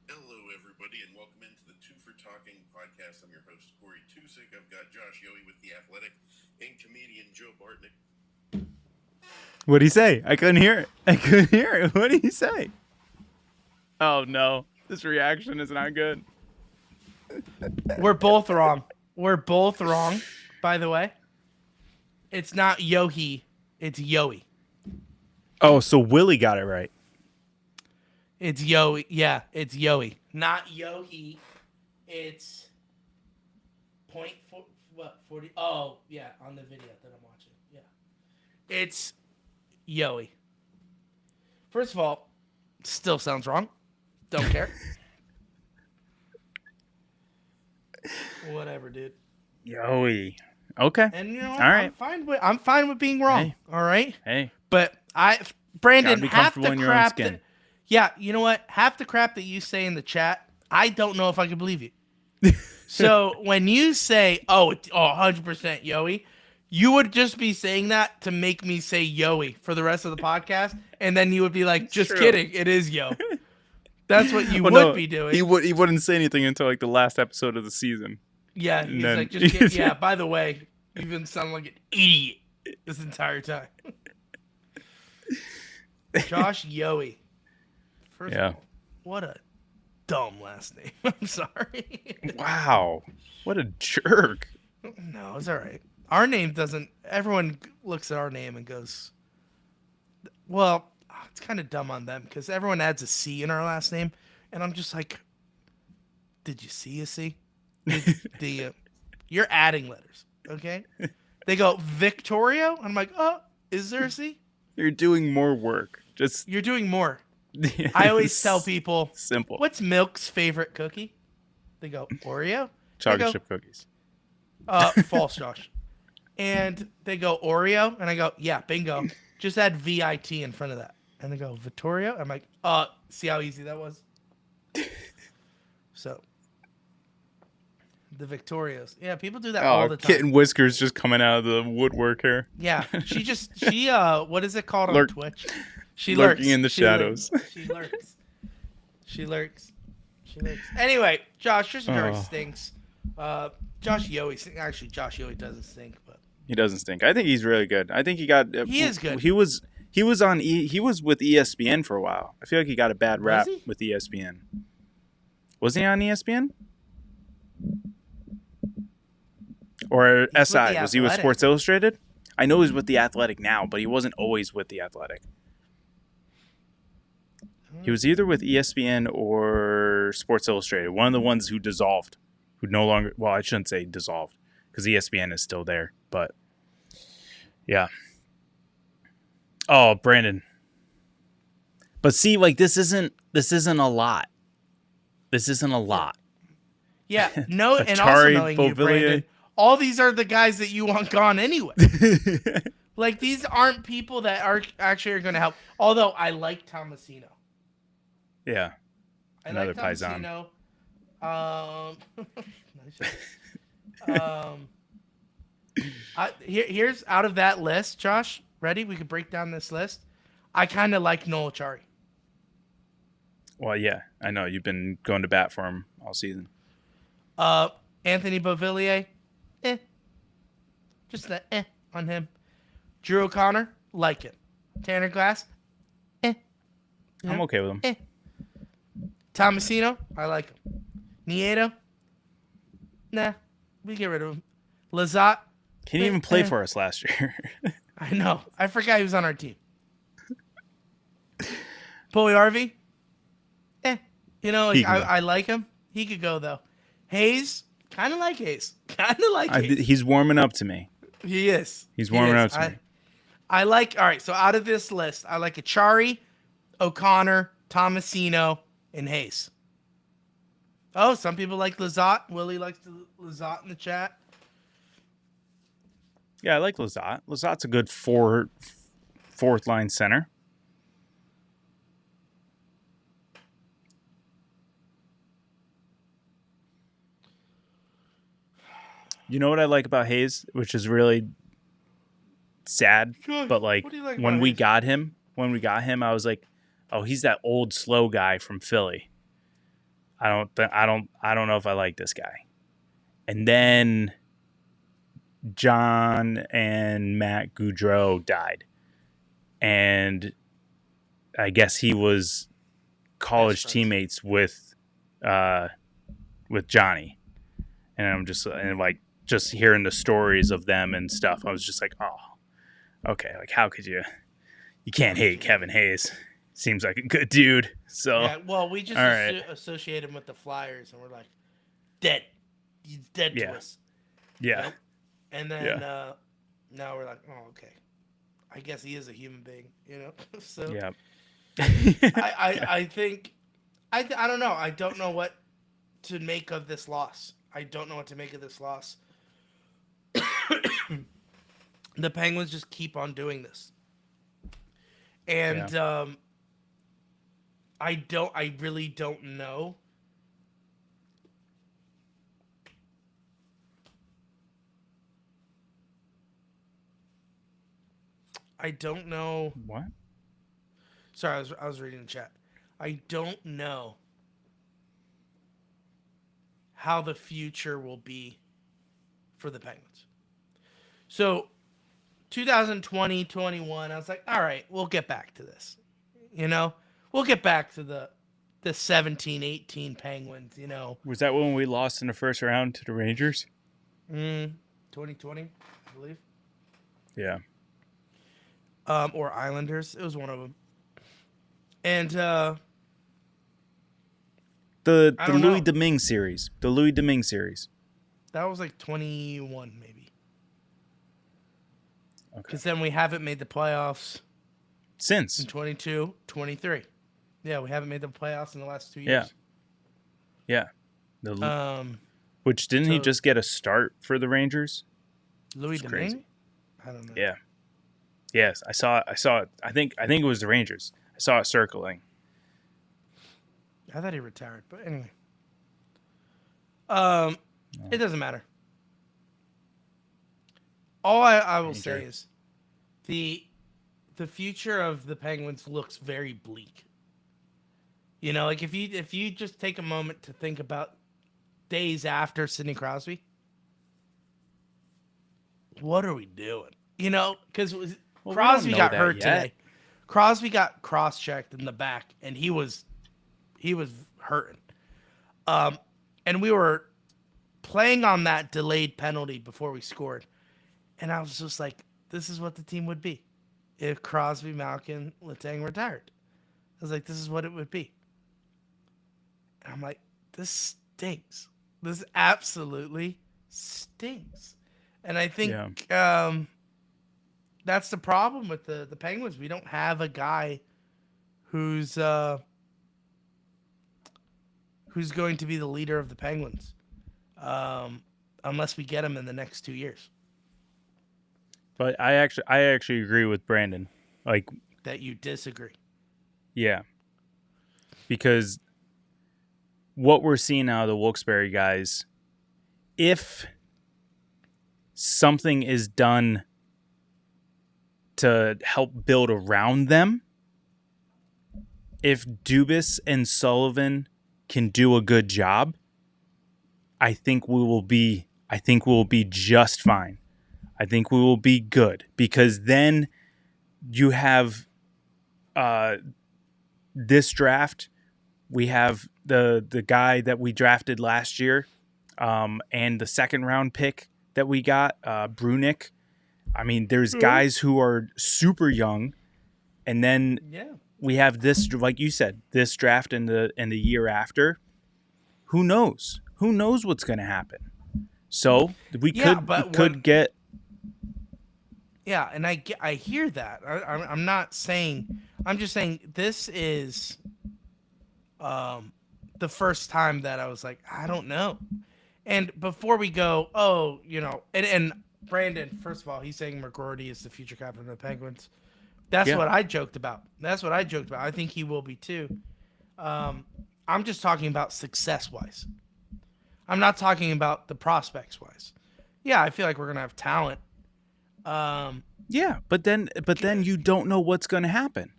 Hello, everybody, and welcome into the Two for Talking podcast. I'm your host, Corey Tusick. I've got Josh Yowie with The Athletic and comedian Joe Bartnick. What'd he say? I couldn't hear it. What did he say? Oh no, this reaction is not good. We're both wrong. By the way. It's not Yohi. It's Yoey. Oh, so Willie got it right. It's Yoey. Yeah, it's Yoey. Not Yohi. It's 40? Oh, yeah, on the video that I'm watching. Yeah. It's Yoey. First of all, still sounds wrong. Don't care. Whatever, dude. Yoey. Okay. And you know what? All right. I'm fine with being wrong. Hey. All right. Hey. But Brandon, Gotta be half comfortable the in your own crap skin. that, yeah, you know what? Half the crap that you say in the chat, I don't know if I can believe you. So when you say, it's 100% Yoey, you would just be saying that to make me say Yoey for the rest of the podcast, and then you would be like, just true. kidding, it is Yo. That's what you Well, would no, be doing. He wouldn't say anything until like the last episode of the season. Yeah, he's then- like, just kidding. Yeah, by the way, you've been sounding like an idiot this entire time. Josh Yoey. First Yeah. of all, what a dumb last name. I'm sorry. Wow. What a jerk. No, it's all right. Our name doesn't. Everyone looks at our name and goes, well, it's kind of dumb on them because everyone adds a C in our last name. And I'm just like, did you see a C? You're adding letters, okay? They go Victorio. I'm like, oh, is there a C? You're doing more work. Just You're doing more. I always tell people, simple what's Milk's favorite cookie? They go Oreo. chocolate I go, chip cookies. False, Josh. And they go Oreo, and I go, yeah, bingo. Just add VIT in front of that. And they go Vittorio. I'm like, see how easy that was? So, the Victorios. Yeah, people do that all the time. Kitten whiskers just coming out of the woodwork here. Yeah, she what is it called on Lurk- Twitch? She lurking lurks in the shadows. She lurks. She lurks. She lurks. Anyway, Josh Jari stinks. Josh Yowie. Actually, Josh Yowie doesn't stink, but He doesn't stink. I think he's really good. I think he got. He is good. He was on. He was with ESPN for a while. I feel like he got a bad rap he? with ESPN. Was he on ESPN? Or He's SI? with The Was he with Athletic. Sports Illustrated? I know he's with The Athletic now, but he wasn't always with The Athletic. He was either with ESPN or Sports Illustrated. One of the ones who dissolved. Who no longer... Well, I shouldn't say dissolved, because ESPN is still there. But, yeah. Oh, Brandon. But see, like, this isn't a lot. This isn't a lot. yeah, no, and also Atari, knowing you, Beauvillier. Brandon, all these are the guys that you want gone anyway. Like, these aren't people that are actually going to help. Although I like Tomasino. Yeah. I Another like Paisan. Tomasino. Here's out of that list, Josh. Ready? We could break down this list. I kind of like Noel Chari. Well, yeah. I know. You've been going to bat for him all season. Anthony Beauvillier, just the on him. Drew O'Connor, like it. Tanner Glass, I'm okay with him. Tomasino, I like him. Nieto, nah, we get rid of him. Lazat, He didn't even play for us last year. I know. I forgot he was on our team. Pulley Harvey, you know, He like, can go. I like him. He could go though. Hayes, kind of like Hayes. Kind of like Hayes. He's warming up to me. He is. He's He warming is. up to me. I like, all right, so out of this list, I like Achari, O'Connor, Tomasino, and Hayes. Oh, some people like Lazat. Willie likes Lazat in the chat. Yeah, I like Lazat. Lazat's a good fourth line center. You know what I like about Hayes, which is really sad, but like, what do you like when about we Hayes? got him, I was like, oh, he's that old slow guy from Philly. I don't know if I like this guy. And then John and Matt Goudreau died, and I guess he was college Best friends. teammates with Johnny, and I'm just hearing the stories of them and stuff. I was just like, oh, okay, like how could you can't hate Kevin Hayes. Seems like a good dude. So Yeah, well, we just all right. associate him with the Flyers, and we're like, dead. He's dead to Yeah. us. yeah. Nope. And then Yeah. now we're like, oh, okay. I guess he is a human being, you know? So Yeah. I think, I don't know. I don't know what to make of this loss. The Penguins just keep on doing this. And I really don't know. I don't know. What? Sorry, I was reading the chat. I don't know how the future will be for the Penguins. So 2020, 21, I was like, all right, we'll get back to this. You know? We'll get back to the 17, 18 Penguins, you know. Was that when we lost in the first round to the Rangers? 2020, I believe. Yeah. Or Islanders. It was one of them. And The I don't Louis know. Domingue series. The Louis Domingue series. that was like 21, maybe. Because then we haven't made the playoffs Since in 22, 23. Yeah, we haven't made the playoffs in the last 2 Yeah. years. Which didn't he so- just get a start for the Rangers? Louis It's crazy. Domingue? I don't know. Yeah. Yes, I saw it. I think it was the Rangers. I saw it circling. I thought he retired, but anyway. It doesn't matter. All I will say is the future of the Penguins looks very bleak. You know, like if you just take a moment to think about days after Sidney Crosby, what are we doing? You know, because we Crosby don't know got that hurt yet. today. Crosby got cross-checked in the back, and he was hurting. And we were playing on that delayed penalty before we scored, and I was just like, this is what the team would be if Crosby, Malkin, Letang retired. I was like, this is what it would be. And I'm like, this stinks. This absolutely stinks. And I think that's the problem with the Penguins. We don't have a guy who's going to be the leader of the Penguins, unless we get him in the next 2 years. But I actually agree with Brandon. Like, That you disagree. yeah. Because what we're seeing out of the Wilkes-Barre guys, if something is done to help build around them, if Dubas and Sullivan can do a good job, I think we will be just fine. I think we will be good, because then you have this draft. We have the guy that we drafted last year, and the second round pick that we got, Brunick. I mean, there's guys who are super young, and then we have this, like you said, this draft in the year after. Who knows? Who knows what's going to happen? So we could get. Yeah, and I hear that. I'm not saying. I'm just saying this is the first time that I was like, I don't know. And before we go, and Brandon, first of all, he's saying McGroarty is the future captain of the Penguins. That's what I joked about. I think he will be too. I'm just talking about success-wise. I'm not talking about the prospects-wise. Yeah, I feel like we're going to have talent. Yeah, but then you don't know what's going to happen.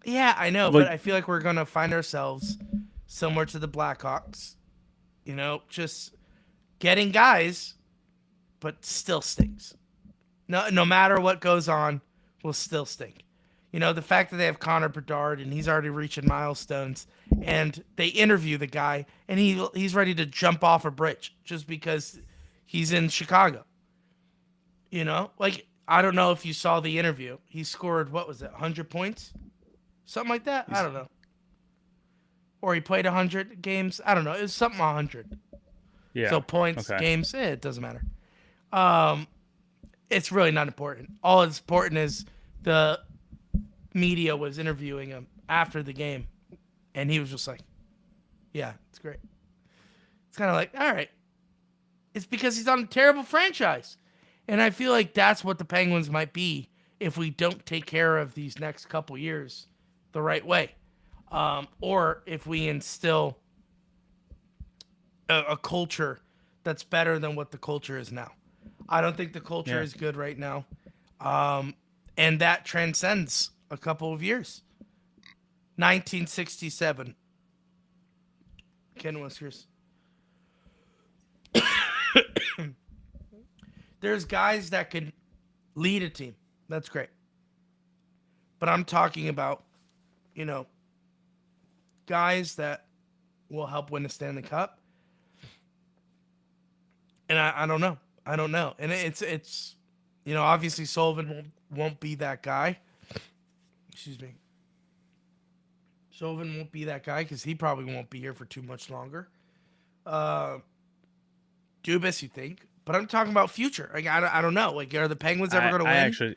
Yeah, I know, but I feel like we're going to find ourselves similar to the Blackhawks. You know, just getting guys, but still stinks. No matter what goes on, will still stink. You know, the fact that they have Connor Bedard and he's already reaching milestones, and they interview the guy and he's ready to jump off a bridge just because he's in Chicago. You know, like, I don't know if you saw the interview. He scored, 100 points? Something like that? I don't know. Or he played 100 games? I don't know. It was something 100. Yeah. So points, okay. games, it doesn't matter. It's really not important. All that's important is the media was interviewing him after the game, and he was just like, yeah, it's great. It's kind of like, all right. It's because he's on a terrible franchise. And I feel like that's what the Penguins might be if we don't take care of these next couple years the right way. Or if we instill a culture that's better than what the culture is now. I don't think the culture is good right now. And that transcends a couple of years. 1967. Ken Whiskers. There's guys that could lead a team. That's great. But I'm talking about, guys that will help win the Stanley Cup. And I don't know. I don't know. And it's obviously Sullivan won't be that guy. Excuse me. Sullivan won't be that guy because he probably won't be here for too much longer. Dubas, you think? But I'm talking about future. Like, I don't know. Like, are the Penguins ever going to win?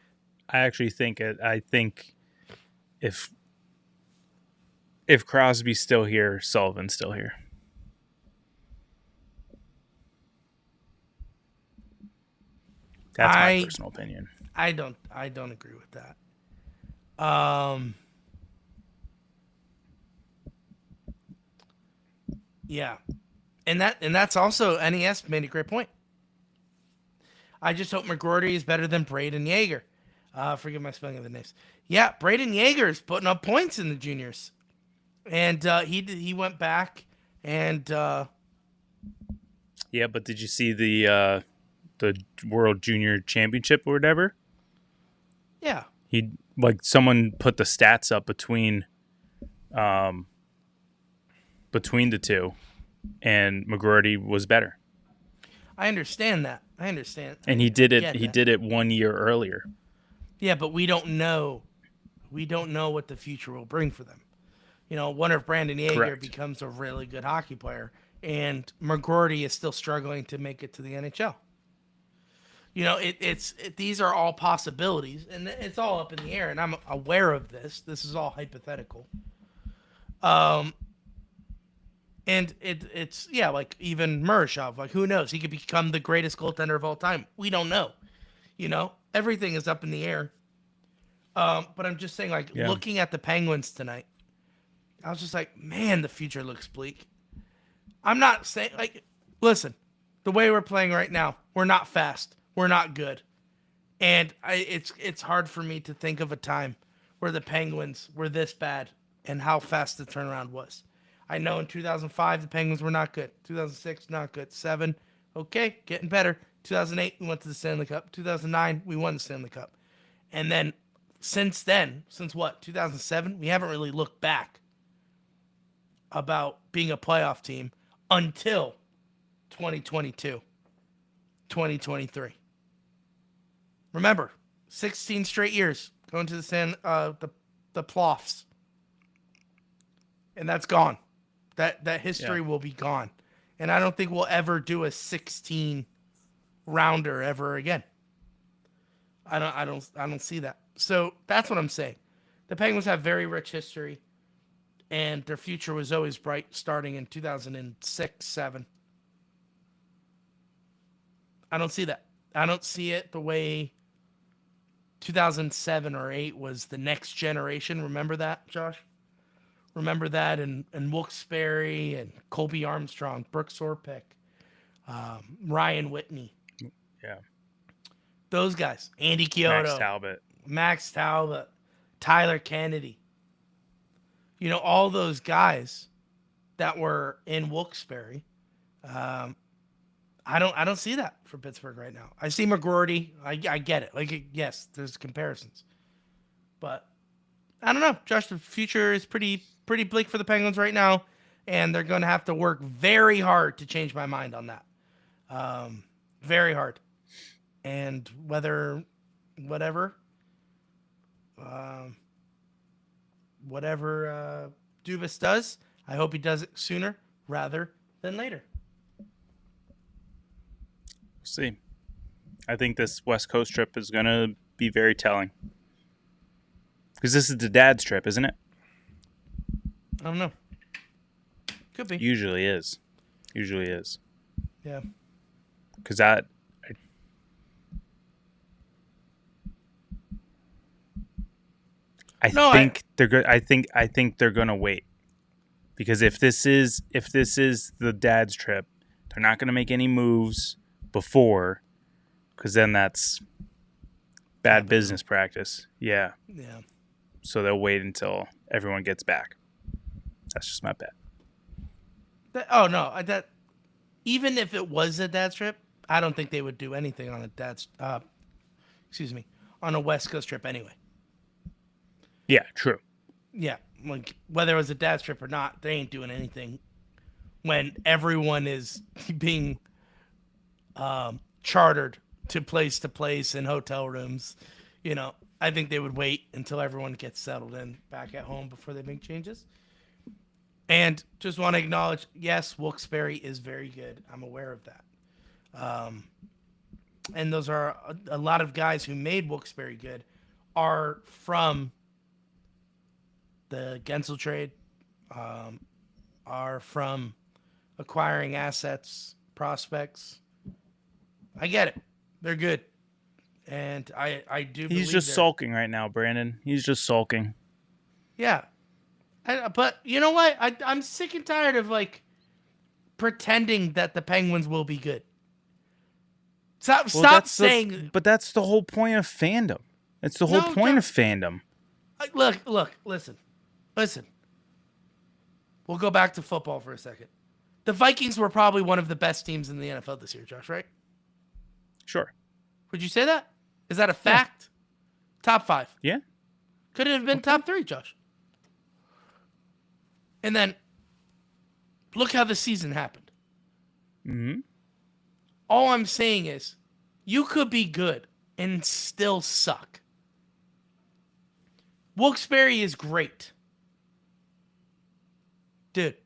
I actually think I think if Crosby's still here, Sullivan's still here. That's my personal opinion. I don't agree with that. Yeah. And that's also NES made a great point. I just hope McGroarty is better than Braden Yeager. Forgive my spelling of the names. Yeah, Braden Yeager is putting up points in the juniors. And he went back and yeah, but did you see the World Junior Championship or whatever? Yeah. He someone put the stats up between the two, and McGroarty was better. I understand that. And he did it. He did it 1 year earlier. Yeah, but we don't know. We don't know what the future will bring for them. You know, wonder if Brandon Yeager Correct. becomes a really good hockey player, and McGroarty is still struggling to make it to the NHL. You know, these are all possibilities, and it's all up in the air. And I'm aware of this. This is all hypothetical. And it's like even Murashov, like who knows? He could become the greatest goaltender of all time. We don't know. You know, everything is up in the air. But I'm just saying, looking at the Penguins tonight, I was just like, man, the future looks bleak. I'm not saying listen, the way we're playing right now, we're not fast, we're not good, and it's hard for me to think of a time where the Penguins were this bad and how fast the turnaround was. I know in 2005, the Penguins were not good. 2006, not good. 7, okay, getting better. 2008, we went to the Stanley Cup. 2009, we won the Stanley Cup. And then, since 2007, we haven't really looked back about being a playoff team until 2022, 2023. Remember, 16 straight years going to the playoffs. And that's gone. That history will be gone. And I don't think we'll ever do a 16 rounder ever again. I don't see that. So that's what I'm saying. The Penguins have very rich history, and their future was always bright starting in 2006-7. I don't see that. I don't see it the way 2007 or 8 was the next generation. Remember that, Josh? Remember that, and Wilkes-Barre and Colby Armstrong, Brooks Orpik, Ryan Whitney. Yeah. Those guys. Andy Chiodo. Max Talbot. Tyler Kennedy. You know, all those guys that were in Wilkes-Barre. I don't see that for Pittsburgh right now. I see McGroarty. I get it. Yes, there's comparisons. But I don't know. Josh, the future is pretty bleak for the Penguins right now, and they're going to have to work very hard to change my mind on that. Very hard. And whatever Dubas does, I hope he does it sooner rather than later. We'll see. I think this West Coast trip is going to be very telling. Because this is the dad's trip, isn't it? I don't know. Could be. Usually is. Yeah. Because I think they're going to wait. Because if this is the dad's trip, they're not going to make any moves before, because then that's bad business practice. Yeah. Yeah. So they'll wait until everyone gets back. That's just my bet. Even if it was a dad's trip, I don't think they would do anything on on a West Coast trip anyway. Yeah, true. Yeah, whether it was a dad's trip or not, they ain't doing anything when everyone is being chartered to place in hotel rooms. You know, I think they would wait until everyone gets settled in back at home before they make changes. And just want to acknowledge, yes, Wilkes-Barre is very good. I'm aware of that. And those are a lot of guys who made Wilkes-Barre good are from the Gensel trade, are from acquiring assets, prospects. I get it. They're good. And I do believe He's just sulking right now, Brandon. He's just sulking. Yeah. But you know what? I'm sick and tired of like pretending that the Penguins will be good. Stop saying. But that's the whole point of fandom. It's the whole point of fandom. Look, listen. We'll go back to football for a second. The Vikings were probably one of the best teams in the NFL this year, Josh, right? Sure. Would you say that? Is that a fact? Yeah. Top 5. Yeah. Could it have been top 3, Josh? And then look how the season happened. Mm-hmm. All I'm saying is you could be good and still suck. Wilkes-Barre is great. Dude,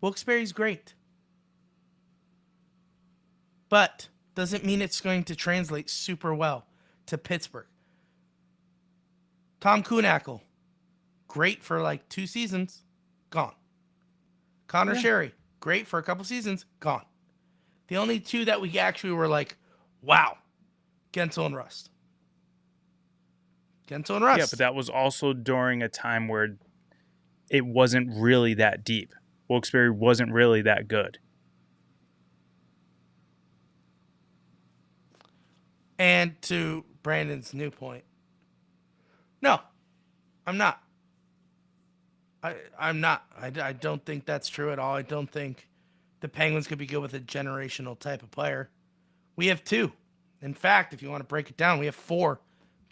Wilkes-Barre's great. But doesn't mean it's going to translate super well to Pittsburgh. Tom Kuhnackel, great for like 2 seasons, gone. Connor Sherry, great for a couple seasons, gone. The only 2 that we actually were like, wow, Gensel and Rust. Yeah, but that was also during a time where it wasn't really that deep. Wilkes-Barre wasn't really that good. And to Brandon's new point, no, I'm not. I'm not. I don't think that's true at all. I don't think the Penguins could be good with a generational type of player. We have 2. In fact, if you want to break it down, we have 4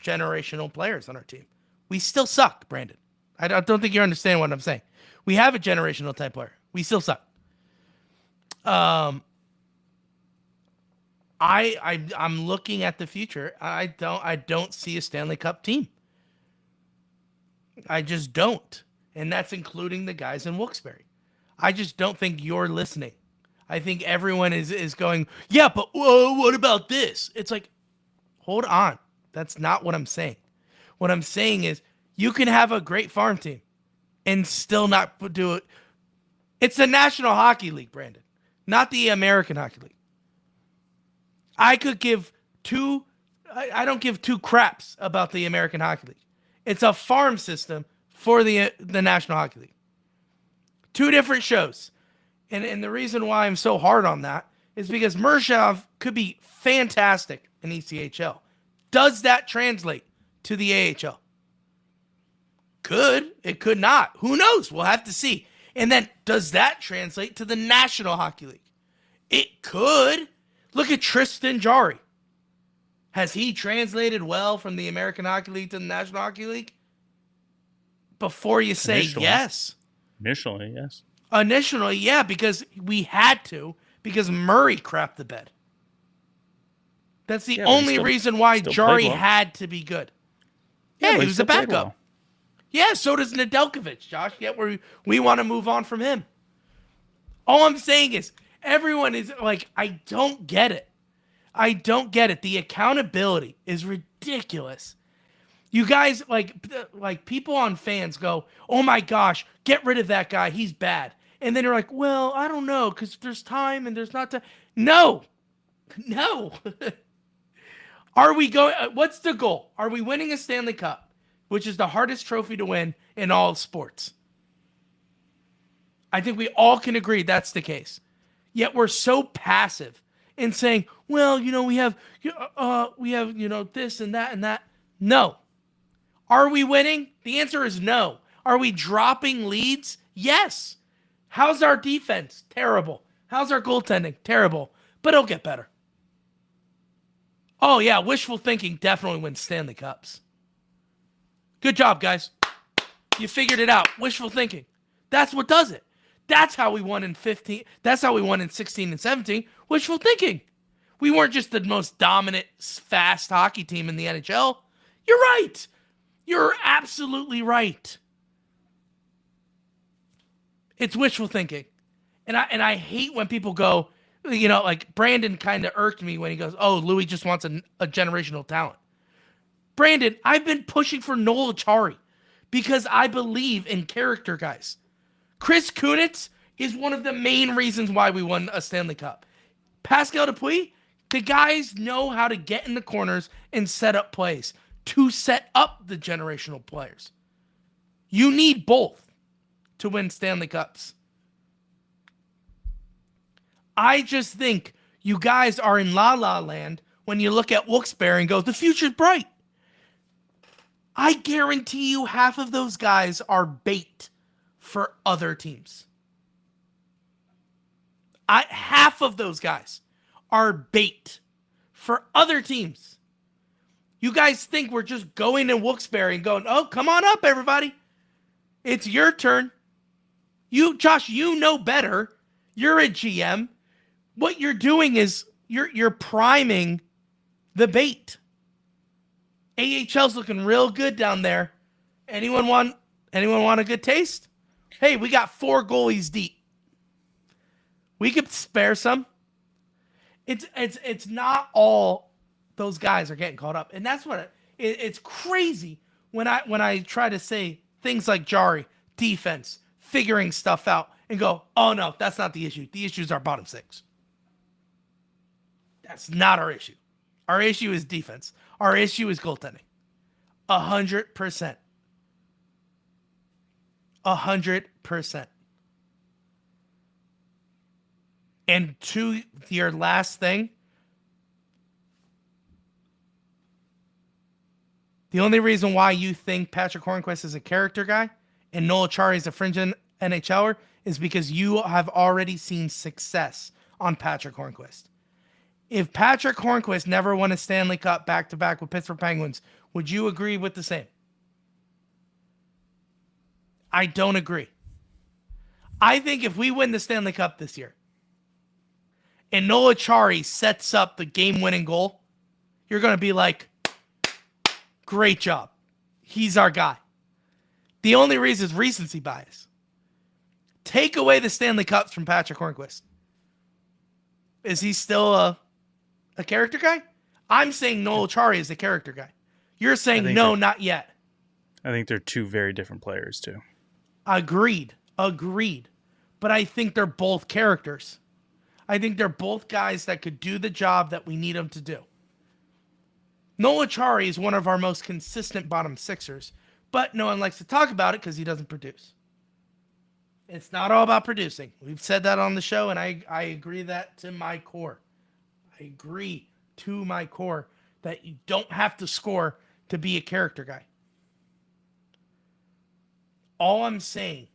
generational players on our team. We still suck, Brandon. I don't think you understand what I'm saying. We have a generational type player. We still suck. I'm looking at the future. I don't see a Stanley Cup team. I just don't. And that's including the guys in Wilkes-Barre. I just don't think you're listening. I think everyone is going, yeah, but what about this? It's like, hold on. That's not what I'm saying. What I'm saying is you can have a great farm team and still not do it. It's the National Hockey League, Brandon, not the American Hockey League. I could give I don't give 2 craps about the American Hockey League. It's a farm system for the National Hockey League. 2 different shows. And the reason why I'm so hard on that is because Mershov could be fantastic in ECHL. Does that translate to the AHL? Could. It could not. Who knows? We'll have to see. And then, does that translate to the National Hockey League? It could. Look at Tristan Jarry. Has he translated well from the American Hockey League to the National Hockey League? Before you say yes. Initially, yes. Initially, yeah, because we had to, because Murray crapped the bed. That's the only reason why Jarry had to be good. Yeah, he was a backup. Well. Yeah, so does Nedeljkovic, Josh. Yet we want to move on from him. All I'm saying is everyone is like, I don't get it. I don't get it. The accountability is ridiculous. You guys, like people on fans go, oh my gosh, get rid of that guy. He's bad. And then you're like, well, I don't know, because there's time and there's not time. No. Are we going? What's the goal? Are we winning a Stanley Cup, which is the hardest trophy to win in all sports? I think we all can agree that's the case. Yet we're so passive in saying, well, we have this and that and that. No. Are we winning? The answer is no. Are we dropping leads? Yes. How's our defense? Terrible. How's our goaltending? Terrible. But it'll get better. Oh, yeah, wishful thinking definitely wins Stanley Cups. Good job, guys. You figured it out. Wishful thinking. That's what does it. That's how we won in 15. That's how we won in 16 and 17. Wishful thinking. We weren't just the most dominant, fast hockey team in the NHL. You're right. You're absolutely right. It's wishful thinking. And I hate when people go, like Brandon kind of irked me when he goes, oh, Louie just wants a generational talent. Brandon, I've been pushing for Noel Achari because I believe in character guys. Chris Kunitz is one of the main reasons why we won a Stanley Cup. Pascal Dupuis, the guys know how to get in the corners and set up plays to set up the generational players. You need both to win Stanley Cups. I just think you guys are in la-la land when you look at Wilkes-Barre and go, the future's bright. I guarantee you half of those guys are bait for other teams. Half of those guys are bait for other teams. You guys think we're just going to Wilkes-Barre and going, oh, come on up, everybody. It's your turn. Josh, you know better. You're a GM. What you're doing is you're priming the bait. AHL's looking real good down there. Anyone want a good taste? Hey, we got 4 goalies deep. We could spare some. It's not all those guys are getting caught up, and that's what it's crazy when I try to say things like Jari, defense, figuring stuff out, and go, oh no, that's not the issue. The issue is our bottom 6. That's not our issue. Our issue is defense. Our issue is goaltending. 100%. 100%. And to your last thing, the only reason why you think Patrick Hornquist is a character guy and Noel Achari is a fringe NHLer is because you have already seen success on Patrick Hornquist. If Patrick Hornquist never won a Stanley Cup back-to-back with Pittsburgh Penguins, would you agree with the same? I don't agree. I think if we win the Stanley Cup this year and Noel Achari sets up the game-winning goal, you're going to be like, great job. He's our guy. The only reason is recency bias. Take away the Stanley Cups from Patrick Hornquist. Is he still a character guy? I'm saying Noel Achari is a character guy. You're saying no, not yet. I think they're 2 very different players, too. Agreed. But I think they're both characters. I think they're both guys that could do the job that we need them to do. Noel Achari is one of our most consistent bottom 6ers, but no one likes to talk about it because he doesn't produce. It's not all about producing. We've said that on the show, and I agree that to my core. I agree to my core that you don't have to score to be a character guy. All I'm saying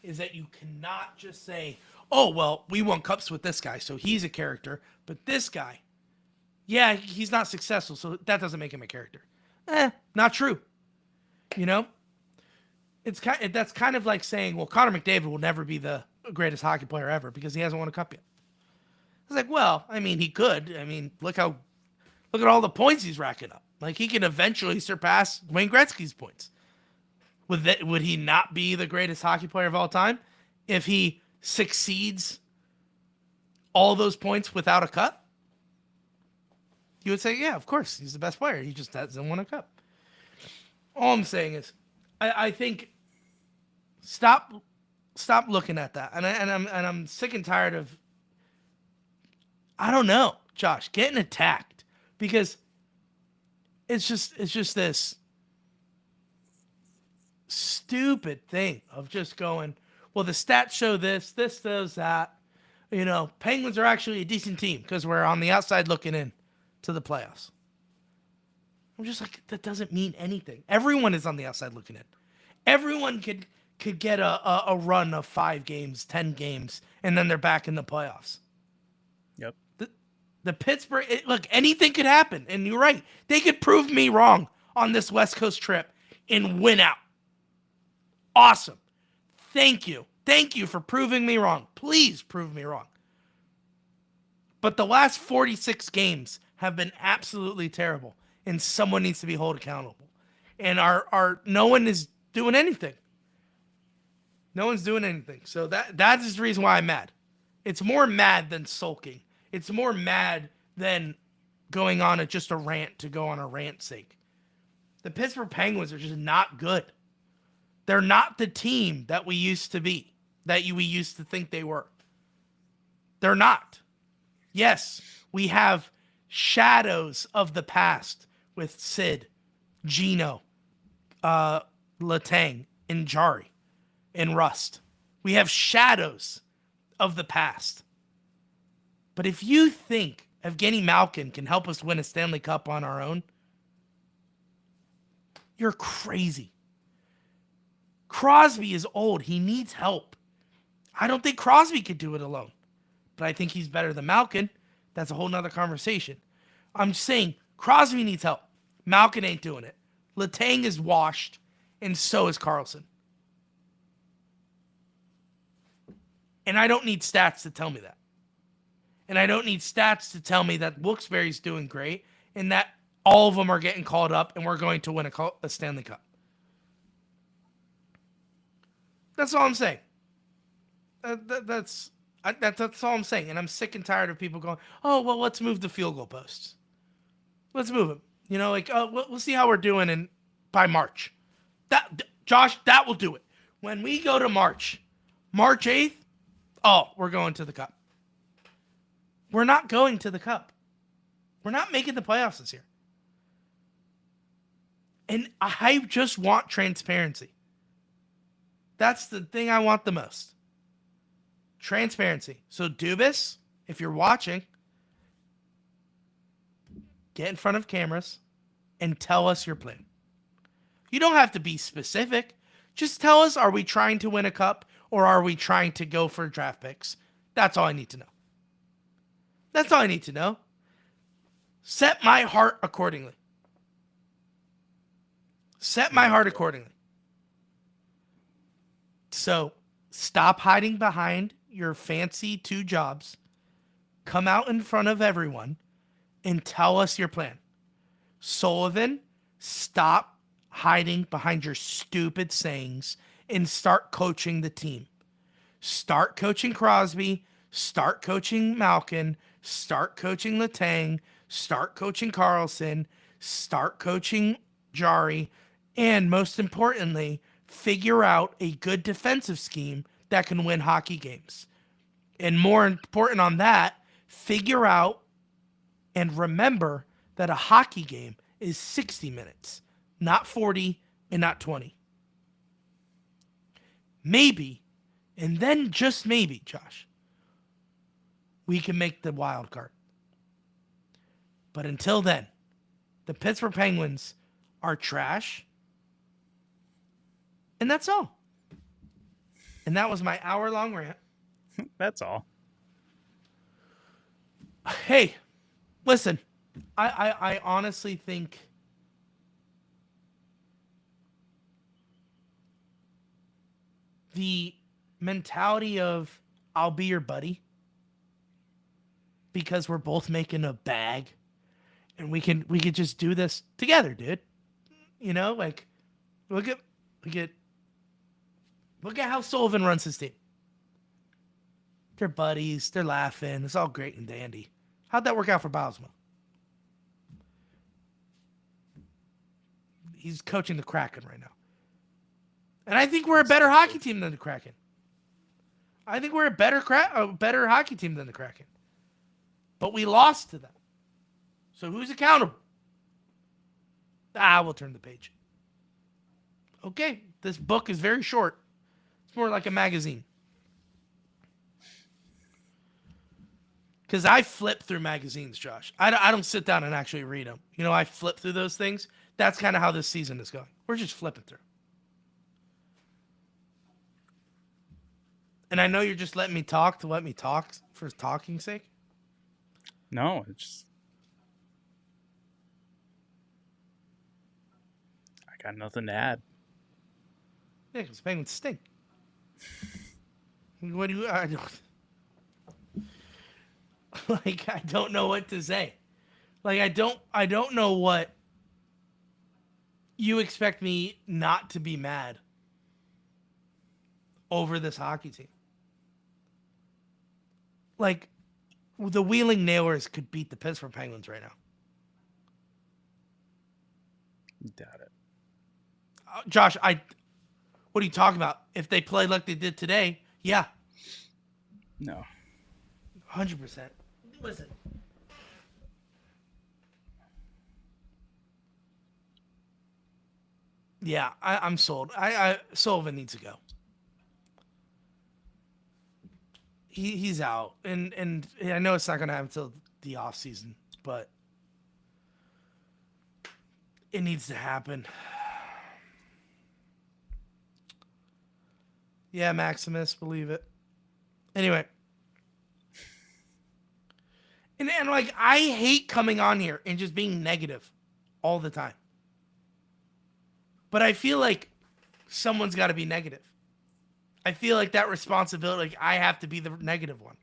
is that you cannot just say, oh, well, we won cups with this guy, so he's a character, but this guy, yeah, he's not successful, so that doesn't make him a character. Not true. You know? That's kind of like saying, well, Connor McDavid will never be the greatest hockey player ever because he hasn't won a cup yet. It's like, well, I mean, he could. I mean, look at all the points he's racking up. Like, he can eventually surpass Wayne Gretzky's points. Would he not be the greatest hockey player of all time if he succeeds all those points without a cup? You would say, yeah, of course, he's the best player. He just hasn't won a cup. All I'm saying is, I think stop looking at that, and I'm sick and tired of, I don't know, Josh, getting attacked because it's just this stupid thing of just going, well, the stats show this does that. You know, Penguins are actually a decent team because we're on the outside looking in to the playoffs. I'm just like, that doesn't mean anything. Everyone is on the outside looking in. Everyone could get a run of 5 games, 10 games, and then they're back in the playoffs. Yep. The Pittsburgh, look, anything could happen. And you're right. They could prove me wrong on this West Coast trip and win out. Awesome. Thank you. Thank you for proving me wrong. Please prove me wrong. But the last 46 games have been absolutely terrible. And someone needs to be held accountable. And no one is doing anything. No one's doing anything. So that is the reason why I'm mad. It's more mad than sulking. It's more mad than going on just a rant to go on a rant's sake. The Pittsburgh Penguins are just not good. They're not the team that we used to be, that we used to think they were. They're not. Yes, we have shadows of the past with Sid, Gino, Letang, and Jari, and Rust. We have shadows of the past. But if you think Evgeny Malkin can help us win a Stanley Cup on our own, you're crazy. Crosby is old. He needs help. I don't think Crosby could do it alone. But I think he's better than Malkin. That's a whole nother conversation. I'm saying Crosby needs help. Malkin ain't doing it. Letang is washed, and so is Carlson. And I don't need stats to tell me that. And I don't need stats to tell me that Wilkes-Barre's doing great and that all of them are getting called up and we're going to win a Stanley Cup. That's all I'm saying. That's all I'm saying. And I'm sick and tired of people going, oh, well, let's move the field goal posts. Let's move them. You know, like, oh, we'll see how we're doing by March. Josh, that will do it. When we go to March 8th, oh, we're going to the Cup. We're not going to the Cup. We're not making the playoffs this year. And I just want transparency. That's the thing I want the most. Transparency. So Dubas, if you're watching, get in front of cameras and tell us your plan. You don't have to be specific. Just tell us, are we trying to win a cup or are we trying to go for draft picks? That's all I need to know. That's all I need to know. Set my heart accordingly. Set my heart accordingly. So stop hiding behind your fancy 2 jobs. Come out in front of everyone and tell us your plan. Sullivan, stop hiding behind your stupid sayings and start coaching the team. Start coaching Crosby. Start coaching Malkin. Start coaching Letang. Start coaching Carlson. Start coaching Jari. And most importantly, figure out a good defensive scheme that can win hockey games. And more important on that, figure out and remember that a hockey game is 60 minutes, not 40 and not 20. Maybe, and then just maybe, Josh, we can make the wild card. But until then, the Pittsburgh Penguins are trash. And that's all. And that was my hour-long rant. That's all. Hey, listen, I honestly think the mentality of I'll be your buddy because we're both making a bag and we could just do this together, dude. You know, like look at how Sullivan runs his team. They're buddies. They're laughing. It's all great and dandy. How'd that work out for Bosma? He's coaching the Kraken right now. And I think we're a better hockey team than the Kraken. I think we're a better hockey team than the Kraken. But we lost to them. So who's accountable? We'll turn the page. Okay, this book is very short. It's more like a magazine. Because I flip through magazines, Josh. I don't sit down and actually read them. You know, I flip through those things. That's kind of how this season is going. We're just flipping through. And I know you're just letting me talk to let me talk for talking's sake. No, it's just... I got nothing to add. Yeah, because Penguins stink. What do you... I don't know what to say. Like, I don't know what you expect me not to be mad over this hockey team. Like, the Wheeling Nailers could beat the Pittsburgh Penguins right now. Doubt it. Josh, what are you talking about? If they play like they did today, yeah, No. 100%. Listen. Yeah, I'm sold. Sullivan needs to go. He's out, and I know it's not gonna happen until the off season, but it needs to happen. Yeah, Maximus, believe it. Anyway. And like, I hate coming on here and just being negative all the time. But I feel like someone's got to be negative. I feel like that responsibility, like, I have to be the negative one.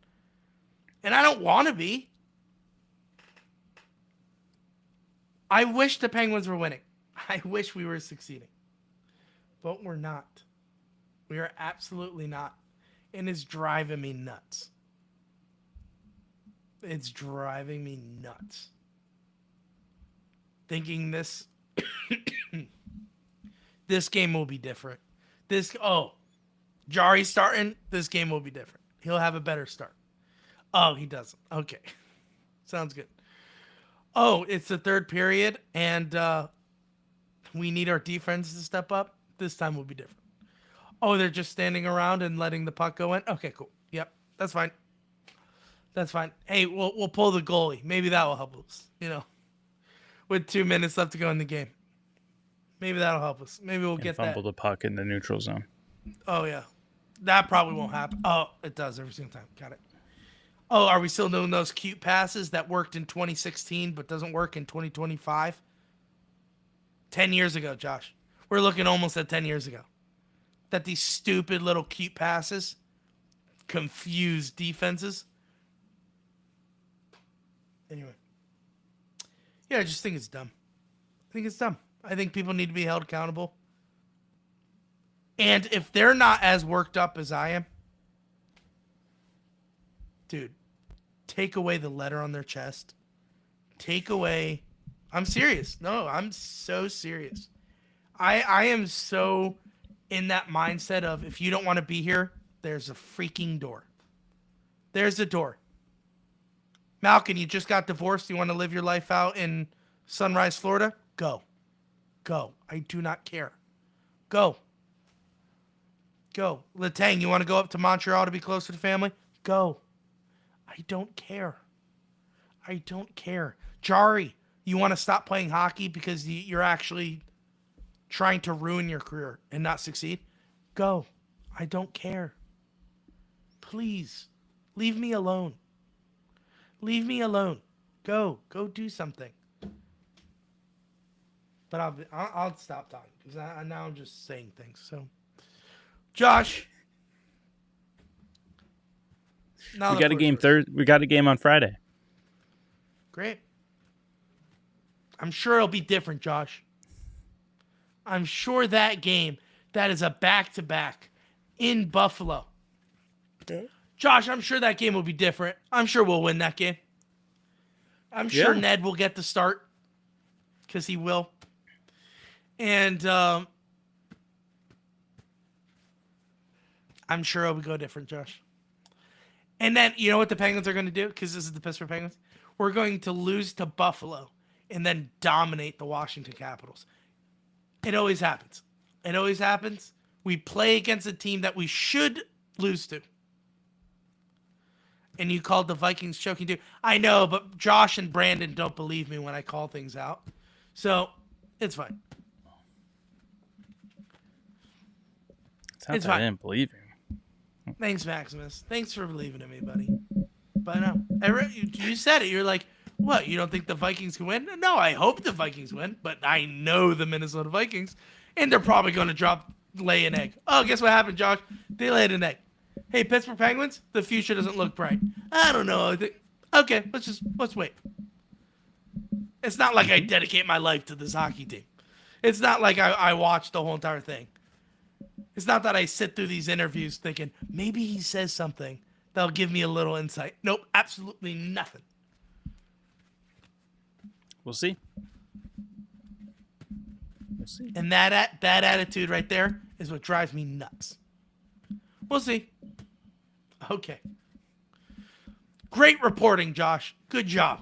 And I don't want to be. I wish the Penguins were winning. I wish we were succeeding. But we're not. We are absolutely not. And it's driving me nuts. It's driving me nuts. Thinking this this game will be different. Jari's starting. This game will be different. He'll have a better start. Oh, he doesn't. Okay. Sounds good. Oh, it's the third period, and we need our defense to step up. This time will be different. Oh, they're just standing around and letting the puck go in? Okay, cool. Yep, that's fine. That's fine. Hey, we'll pull the goalie. Maybe that will help us, with 2 minutes left to go in the game. Maybe that'll help us. Maybe we'll get fumble that. the puck in the neutral zone. Oh, yeah. That probably won't happen. Oh, it does every single time. Got it. Oh, are we still doing those cute passes that worked in 2016 but doesn't work in 2025? 10 years ago, Josh. We're looking almost at 10 years ago. That these stupid little cute passes confuse defenses. Anyway. Yeah, I just think it's dumb. I think people need to be held accountable. And if they're not as worked up as I am, dude, take away the letter on their chest. Take away... I'm serious. No, I'm so serious. I am so in that mindset of, if you don't want to be here, there's a freaking door. There's a door. Malkin, you just got divorced. You want to live your life out in Sunrise, Florida? Go. I do not care. Go. Letang, you want to go up to Montreal to be closer to family? Go. I don't care. Jari, you want to stop playing hockey because you're actually trying to ruin your career and not succeed? Go. I don't care. Please, leave me alone. Go do something. But I'll stop talking because now I'm just saying things. So, Josh, We got a game We got a game on Friday. Great. I'm sure it'll be different, Josh. I'm sure that game, that is a back-to-back in Buffalo. Okay. Josh, I'm sure that game will be different. I'm sure we'll win that game. I'm sure Ned will get the start because he will. And I'm sure it'll go different, Josh. And then, you know what the Penguins are going to do? Because this is the Pittsburgh Penguins. We're going to lose to Buffalo and then dominate the Washington Capitals. It always happens. We play against a team that we should lose to. And you called the Vikings choking too. I know, but Josh and Brandon don't believe me when I call things out. So, it's fine. It's fine. I didn't believe you. Thanks, Maximus. Thanks for believing in me, buddy. But no, you said it. You're like, what? You don't think the Vikings can win? No, I hope the Vikings win, but I know the Minnesota Vikings, and they're probably going to lay an egg. Oh, guess what happened, Josh? They laid an egg. Hey, Pittsburgh Penguins, the future doesn't look bright. I don't know. Okay, let's wait. It's not like I dedicate my life to this hockey team. It's not like I watched the whole entire thing. It's not that I sit through these interviews thinking, maybe he says something that'll give me a little insight. Nope, absolutely nothing. We'll see. see. And that attitude right there is what drives me nuts. We'll see. Okay. Great reporting, Josh. Good job.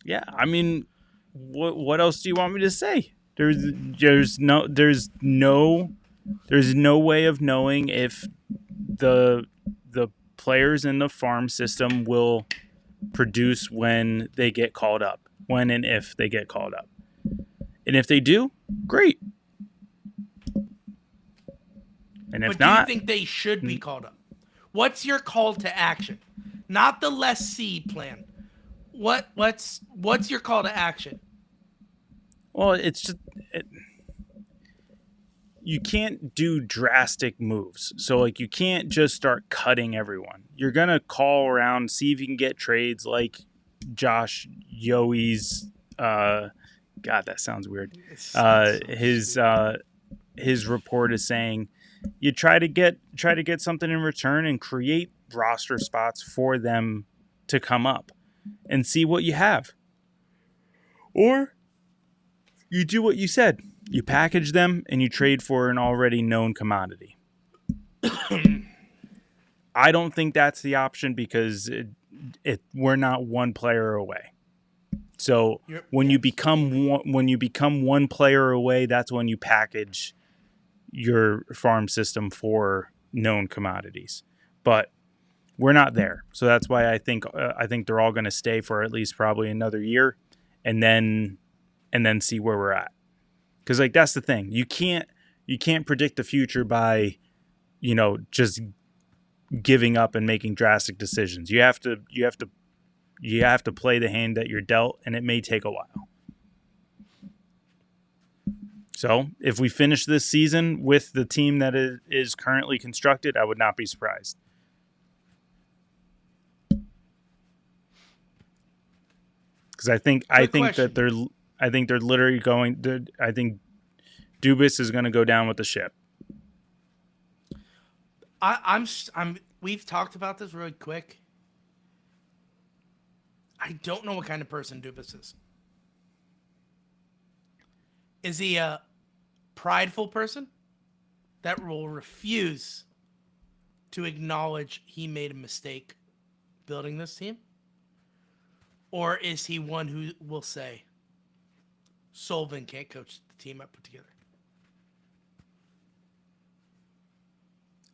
Yeah, I mean, what else do you want me to say? There's no way of knowing if the players in the farm system will produce when they get called up, when and if they get called up. And if they do, great. And if But not, do you think they should be called up? What's your call to action? Not the less C plan. What's your call to action? well, it's just you can't do drastic moves. So like you can't just start cutting everyone. You're gonna call around, see if you can get trades like Josh Yoey's. God, that sounds weird. His report is saying you try to get something in return and create roster spots for them to come up and see what you have. Or you do what you said. You package them and you trade for an already known commodity. I don't think that's the option because we're not one player away. So when you become one player away, that's when you package your farm system for known commodities. But we're not there, so that's why I think they're all going to stay for at least probably another year, and then see where we're at. Because like that's the thing, you can't predict the future by just giving up and making drastic decisions. You have to play the hand that you're dealt, and it may take a while. So if we finish this season with the team that is currently constructed, I would not be surprised. Because I think they're literally going. I think Dubas is going to go down with the ship. We've talked about this really quick. I don't know what kind of person Dubas is. Is he a prideful person that will refuse to acknowledge he made a mistake building this team? Or is he one who will say, Sullivan can't coach the team I put together?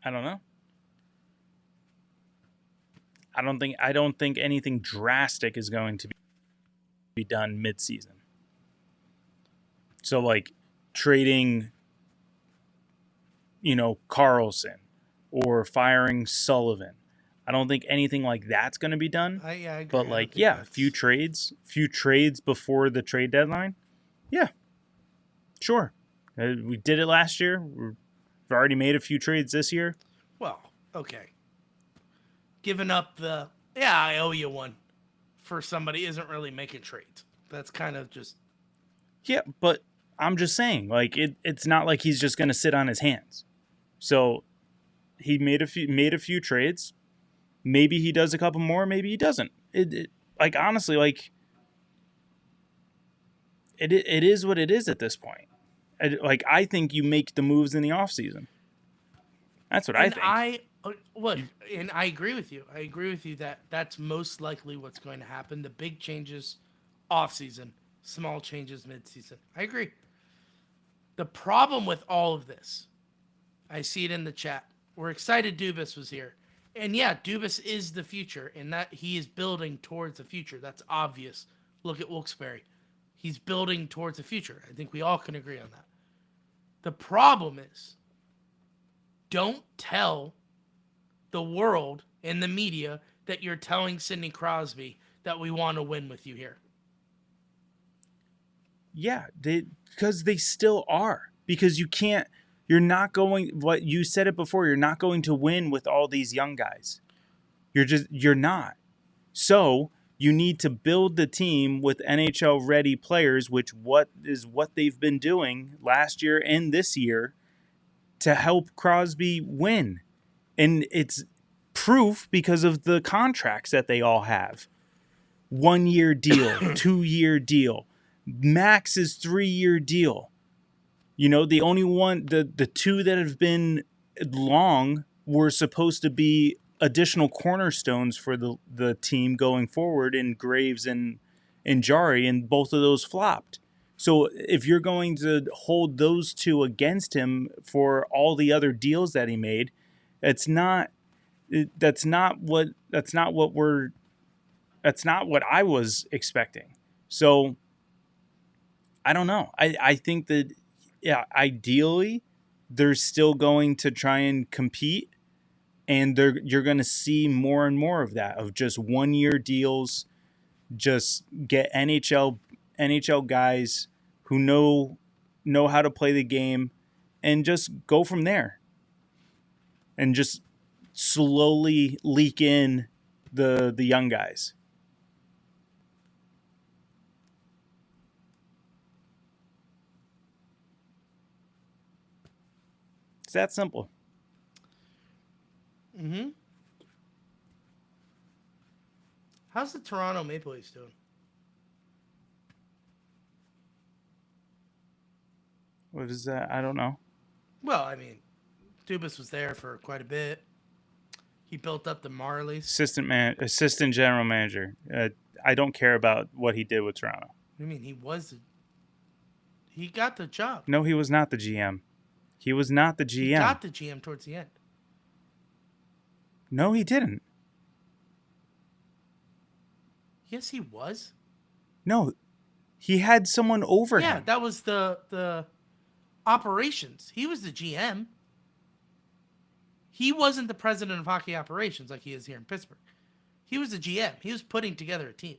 I don't know. I don't think anything drastic is going to be done mid-season. So like trading, Carlson or firing Sullivan. I don't think anything like that's going to be done. I agree. But a few trades before the trade deadline. Yeah, sure. We did it last year. We've already made a few trades this year. Well, okay. Giving up I owe you one for somebody isn't really making trades. That's kind of just. Yeah, but I'm just saying, it's not like he's just going to sit on his hands. So he made a few trades. Maybe he does a couple more. Maybe he doesn't. Honestly, it is what it is at this point. I think you make the moves in the offseason. That's what I think. And I agree with you. I agree with you that that's most likely what's going to happen. The big changes offseason, small changes midseason. I agree. The problem with all of this, I see it in the chat. We're excited Dubas was here. And yeah, Dubas is the future, and that he is building towards the future. That's obvious. Look at Wilkes-Barre. He's building towards the future. I think we all can agree on that. The problem is, don't tell the world and the media that you're telling Sidney Crosby that we want to win with you here. Yeah, because they still are. Because you're not going, what you said it before, you're not going to win with all these young guys. You're not. So you need to build the team with NHL ready players, which what they've been doing last year and this year to help Crosby win. And it's proof because of the contracts that they all have. 1-year deal, 2-year deal. Max is 3-year deal. You know, the only one, the two that have been long were supposed to be additional cornerstones for the team going forward in Graves and Jari, and both of those flopped. So if you're going to hold those two against him for all the other deals that he made, that's not what I was expecting. So I don't know. I think that, yeah, ideally they're still going to try and compete, and you're going to see more and more of that, of just 1-year deals. Just get NHL guys who know how to play the game, and just go from there, and just slowly leak in the young guys. It's that simple. Mm-hmm. How's the Toronto Maple Leafs doing? What is that? I don't know. Well, I mean, Dubas was there for quite a bit. He built up the Marlies. Assistant general manager. I don't care about what he did with Toronto. I mean, he got the job. No, he was not the GM. He was not the GM. He got the GM towards the end. No, he didn't. Yes, he was. No, he had someone over him. Yeah, that was the operations. He was the GM. He wasn't the president of hockey operations like he is here in Pittsburgh. He was the GM. He was putting together a team.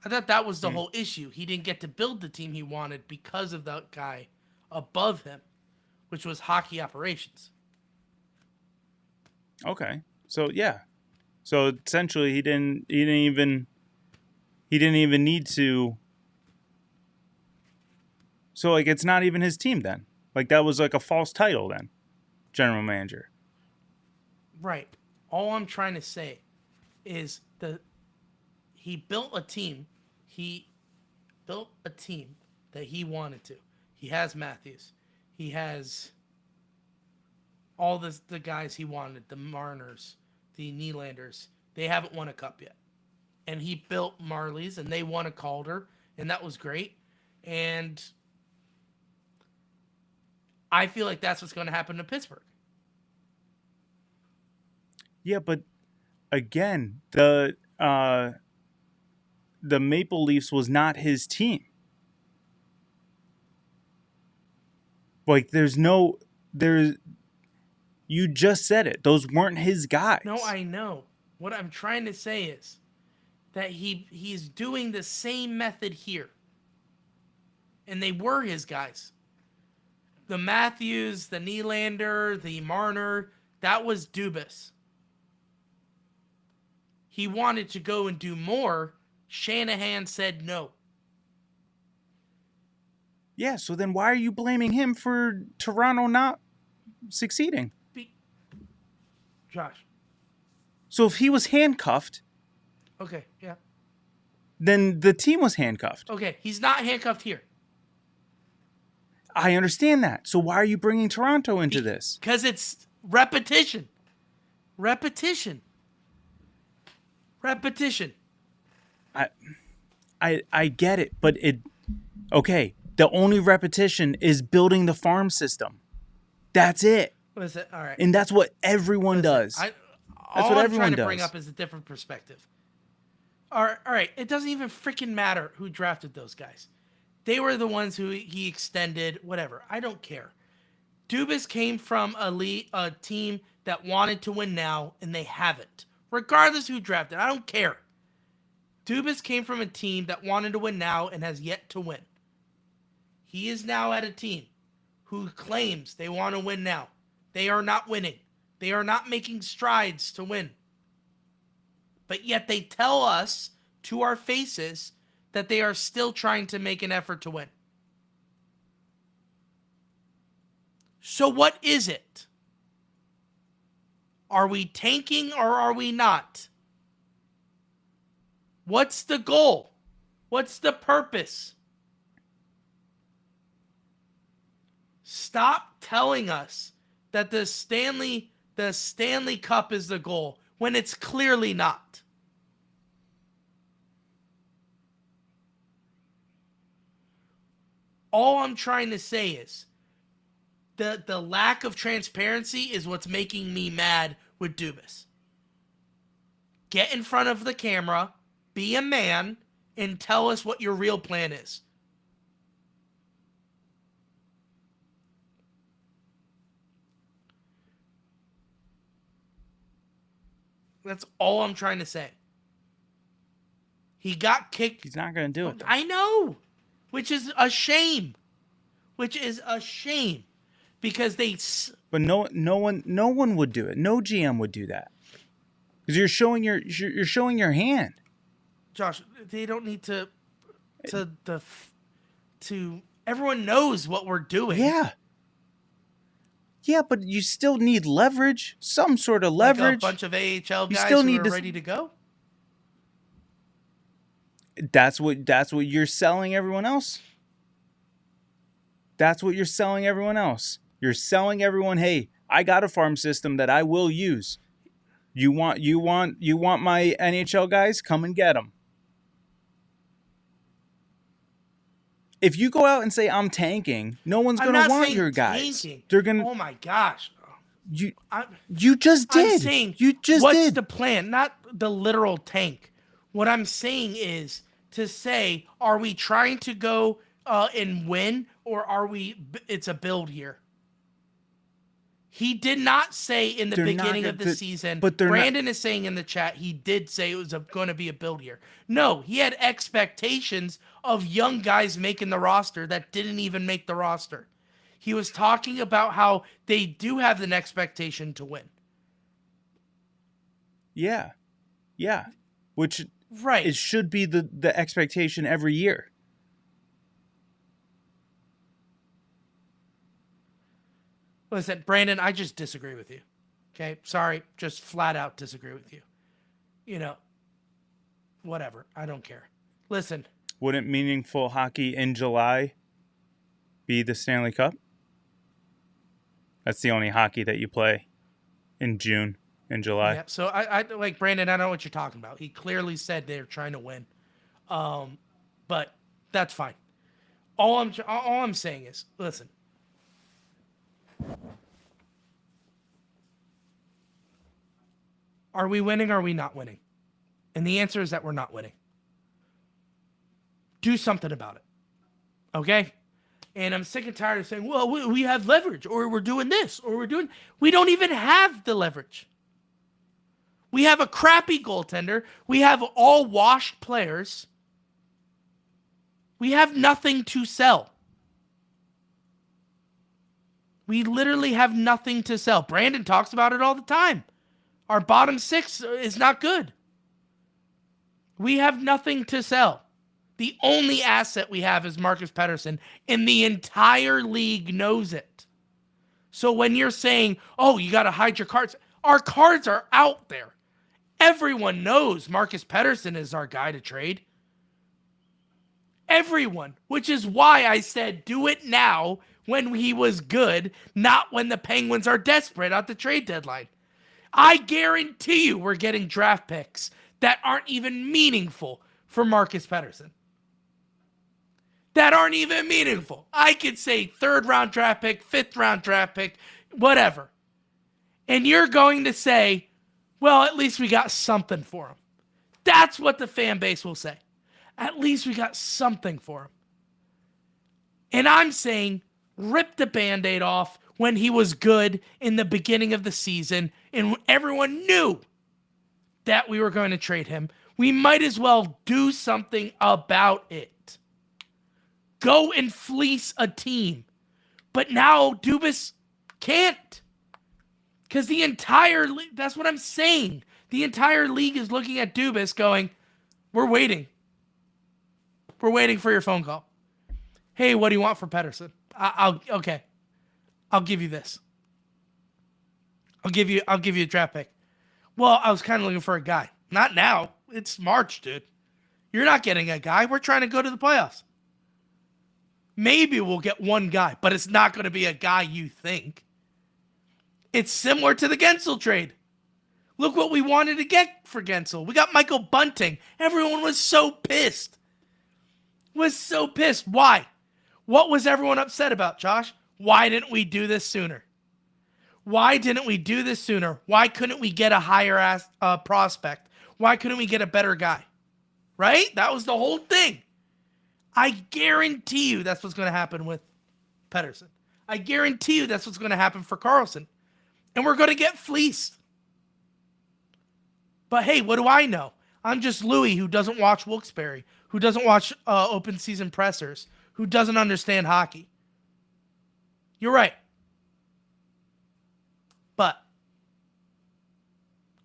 I thought that was the whole issue. He didn't get to build the team he wanted because of that guy above him, which was hockey operations. Okay. So yeah. So essentially he didn't even need to. So like it's not even his team then. Like that was like a false title then. General manager. Right. All I'm trying to say is he built a team. He built a team that he wanted to. He has Matthews. He has all the guys he wanted, the Marners, the Nylanders. They haven't won a cup yet. And he built Marlies, and they won a Calder, and that was great. And I feel like that's what's going to happen to Pittsburgh. Yeah, but again, the Maple Leafs was not his team. Like you just said it. Those weren't his guys. No, I know. What I'm trying to say is that he's doing the same method here. And they were his guys. The Matthews, the Nylander, the Marner, that was Dubas. He wanted to go and do more. Shanahan said no. Yeah, so then why are you blaming him for Toronto not succeeding? Josh. So if he was handcuffed, Okay, yeah. then the team was handcuffed. Okay, he's not handcuffed here. I understand that. So why are you bringing Toronto into this? Because it's repetition. Repetition. I get it, but okay, the only repetition is building the farm system. That's it. Listen, all right. And that's what everyone does. All I'm trying to bring up is a different perspective. All right, it doesn't even freaking matter who drafted those guys. They were the ones who he extended, whatever. I don't care. Dubas came from a team that wanted to win now, and they haven't. Regardless who drafted, I don't care. Dubas came from a team that wanted to win now and has yet to win. He is now at a team who claims they want to win now. They are not winning. They are not making strides to win. But yet they tell us to our faces that they are still trying to make an effort to win. So what is it? Are we tanking or are we not? What's the goal? What's the purpose? Stop telling us that the Stanley Cup is the goal when it's clearly not. All I'm trying to say is the lack of transparency is what's making me mad with Dubas. Get in front of the camera, be a man, and tell us what your real plan is. That's all I'm trying to say. He got kicked. He's not going to do it, though. I know, which is a shame. Because they. But no one would do it. No GM would do that. Because you're showing your hand. Josh, they don't need to. Everyone knows what we're doing. Yeah. Yeah, but you still need leverage, some sort of leverage. Like a bunch of AHL You guys still who need are to- ready to go. That's what you're selling everyone else. That's what you're selling everyone else. You're selling everyone, hey, I got a farm system that I will use. You want my NHL guys? Come and get them. If you go out and say I'm tanking, no one's going to want your guys. Tanking. They're going to. Oh my gosh. You just did. I'm saying, you just what's did. the plan? Not the literal tank. What I'm saying is to say, are we trying to go and win, or are we? It's a build here. He did not say in the beginning of the season. But Brandon is saying in the chat he did say it was going to be a build year. No, he had expectations of young guys making the roster that didn't even make the roster. He was talking about how they do have an expectation to win. Yeah. Which right. It should be the expectation every year. Listen, Brandon, I just disagree with you. Okay? Sorry, just flat out disagree with you. You know, whatever. I don't care. Listen. Wouldn't meaningful hockey in July be the Stanley Cup? That's the only hockey that you play in June and July. Yeah, so I like Brandon, I don't know what you're talking about. He clearly said they're trying to win. But that's fine. All I'm saying is, listen. Are we winning or are we not winning? And the answer is that we're not winning. Do something about it. Okay? And I'm sick and tired of saying, well, we have leverage, or we're doing this, or we don't even have the leverage. We have a crappy goaltender. We have all washed players. We have nothing to sell. We literally have nothing to sell. Brandon talks about it all the time. Our bottom six is not good. We have nothing to sell. The only asset we have is Marcus Pettersson, and the entire league knows it. So when you're saying, oh, you got to hide your cards, our cards are out there. Everyone knows Marcus Pettersson is our guy to trade. Everyone, which is why I said do it now when he was good, not when the Penguins are desperate at the trade deadline. I guarantee you we're getting draft picks that aren't even meaningful for Marcus Pettersson. That aren't even meaningful. I could say 3rd round draft pick, 5th round draft pick, whatever. And you're going to say, well, at least we got something for him. That's what the fan base will say. At least we got something for him. And I'm saying, rip the Band-Aid off when he was good in the beginning of the season and everyone knew that we were going to trade him. We might as well do something about it. Go and fleece a team. But now Dubas can't. Because the entire league, that's what I'm saying. The entire league is looking at Dubas going, we're waiting. We're waiting for your phone call. Hey, what do you want for Pettersson? Okay. I'll give you this. I'll give you a draft pick. Well, I was kind of looking for a guy. Not now. It's March, dude. You're not getting a guy. We're trying to go to the playoffs. Maybe we'll get one guy, but it's not going to be a guy you think. It's similar to the Gensel trade. Look what we wanted to get for Gensel. We got Michael Bunting. Everyone was so pissed. Why? What was everyone upset about, Josh? Why didn't we do this sooner? Why couldn't we get a higher prospect? Why couldn't we get a better guy? Right? That was the whole thing. I guarantee you that's what's going to happen with Pettersson. I guarantee you that's what's going to happen for Carlson. And we're going to get fleeced. But hey, what do I know? I'm just Louie who doesn't watch Wilkes-Barre, who doesn't watch open season pressers, who doesn't understand hockey. You're right. But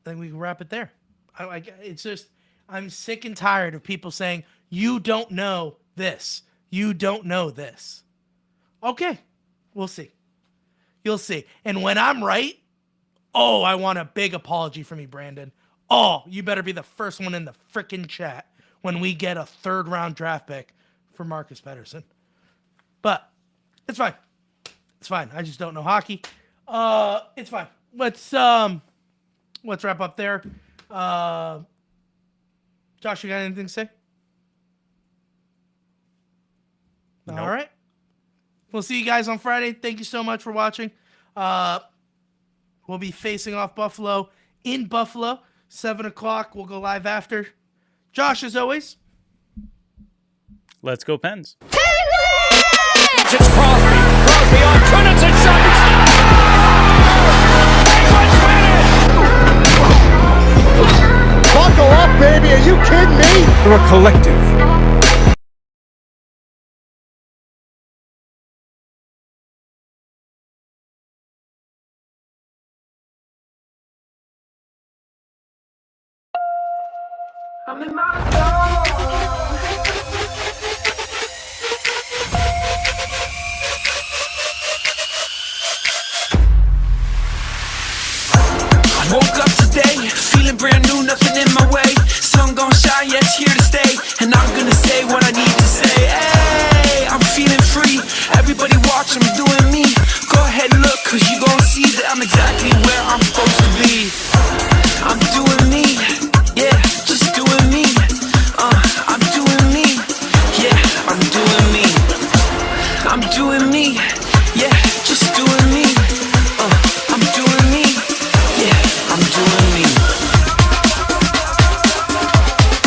I think we can wrap it there. It's just, I'm sick and tired of people saying, you don't know this. You don't know this. Okay, we'll see. You'll see. And when I'm right, oh, I want a big apology from you, Brandon. Oh, you better be the first one in the frickin' chat when we get a 3rd round draft pick for Marcus Pettersson. But it's fine. It's fine. I just don't know hockey. It's fine. Let's wrap up there. Josh, you got anything to say? Nope. All right. We'll see you guys on Friday. Thank you so much for watching. We'll be facing off Buffalo in Buffalo. 7 o'clock. We'll go live after. Josh, as always. Let's go Pens. It's Crosby. Crosby on Kunitz and shot. Buckle up, baby. Are you kidding me? We're a collective. I'm in my zone. I woke up today, feeling brand new, nothing in my way. Sun gon' shine, yeah, it's here to stay.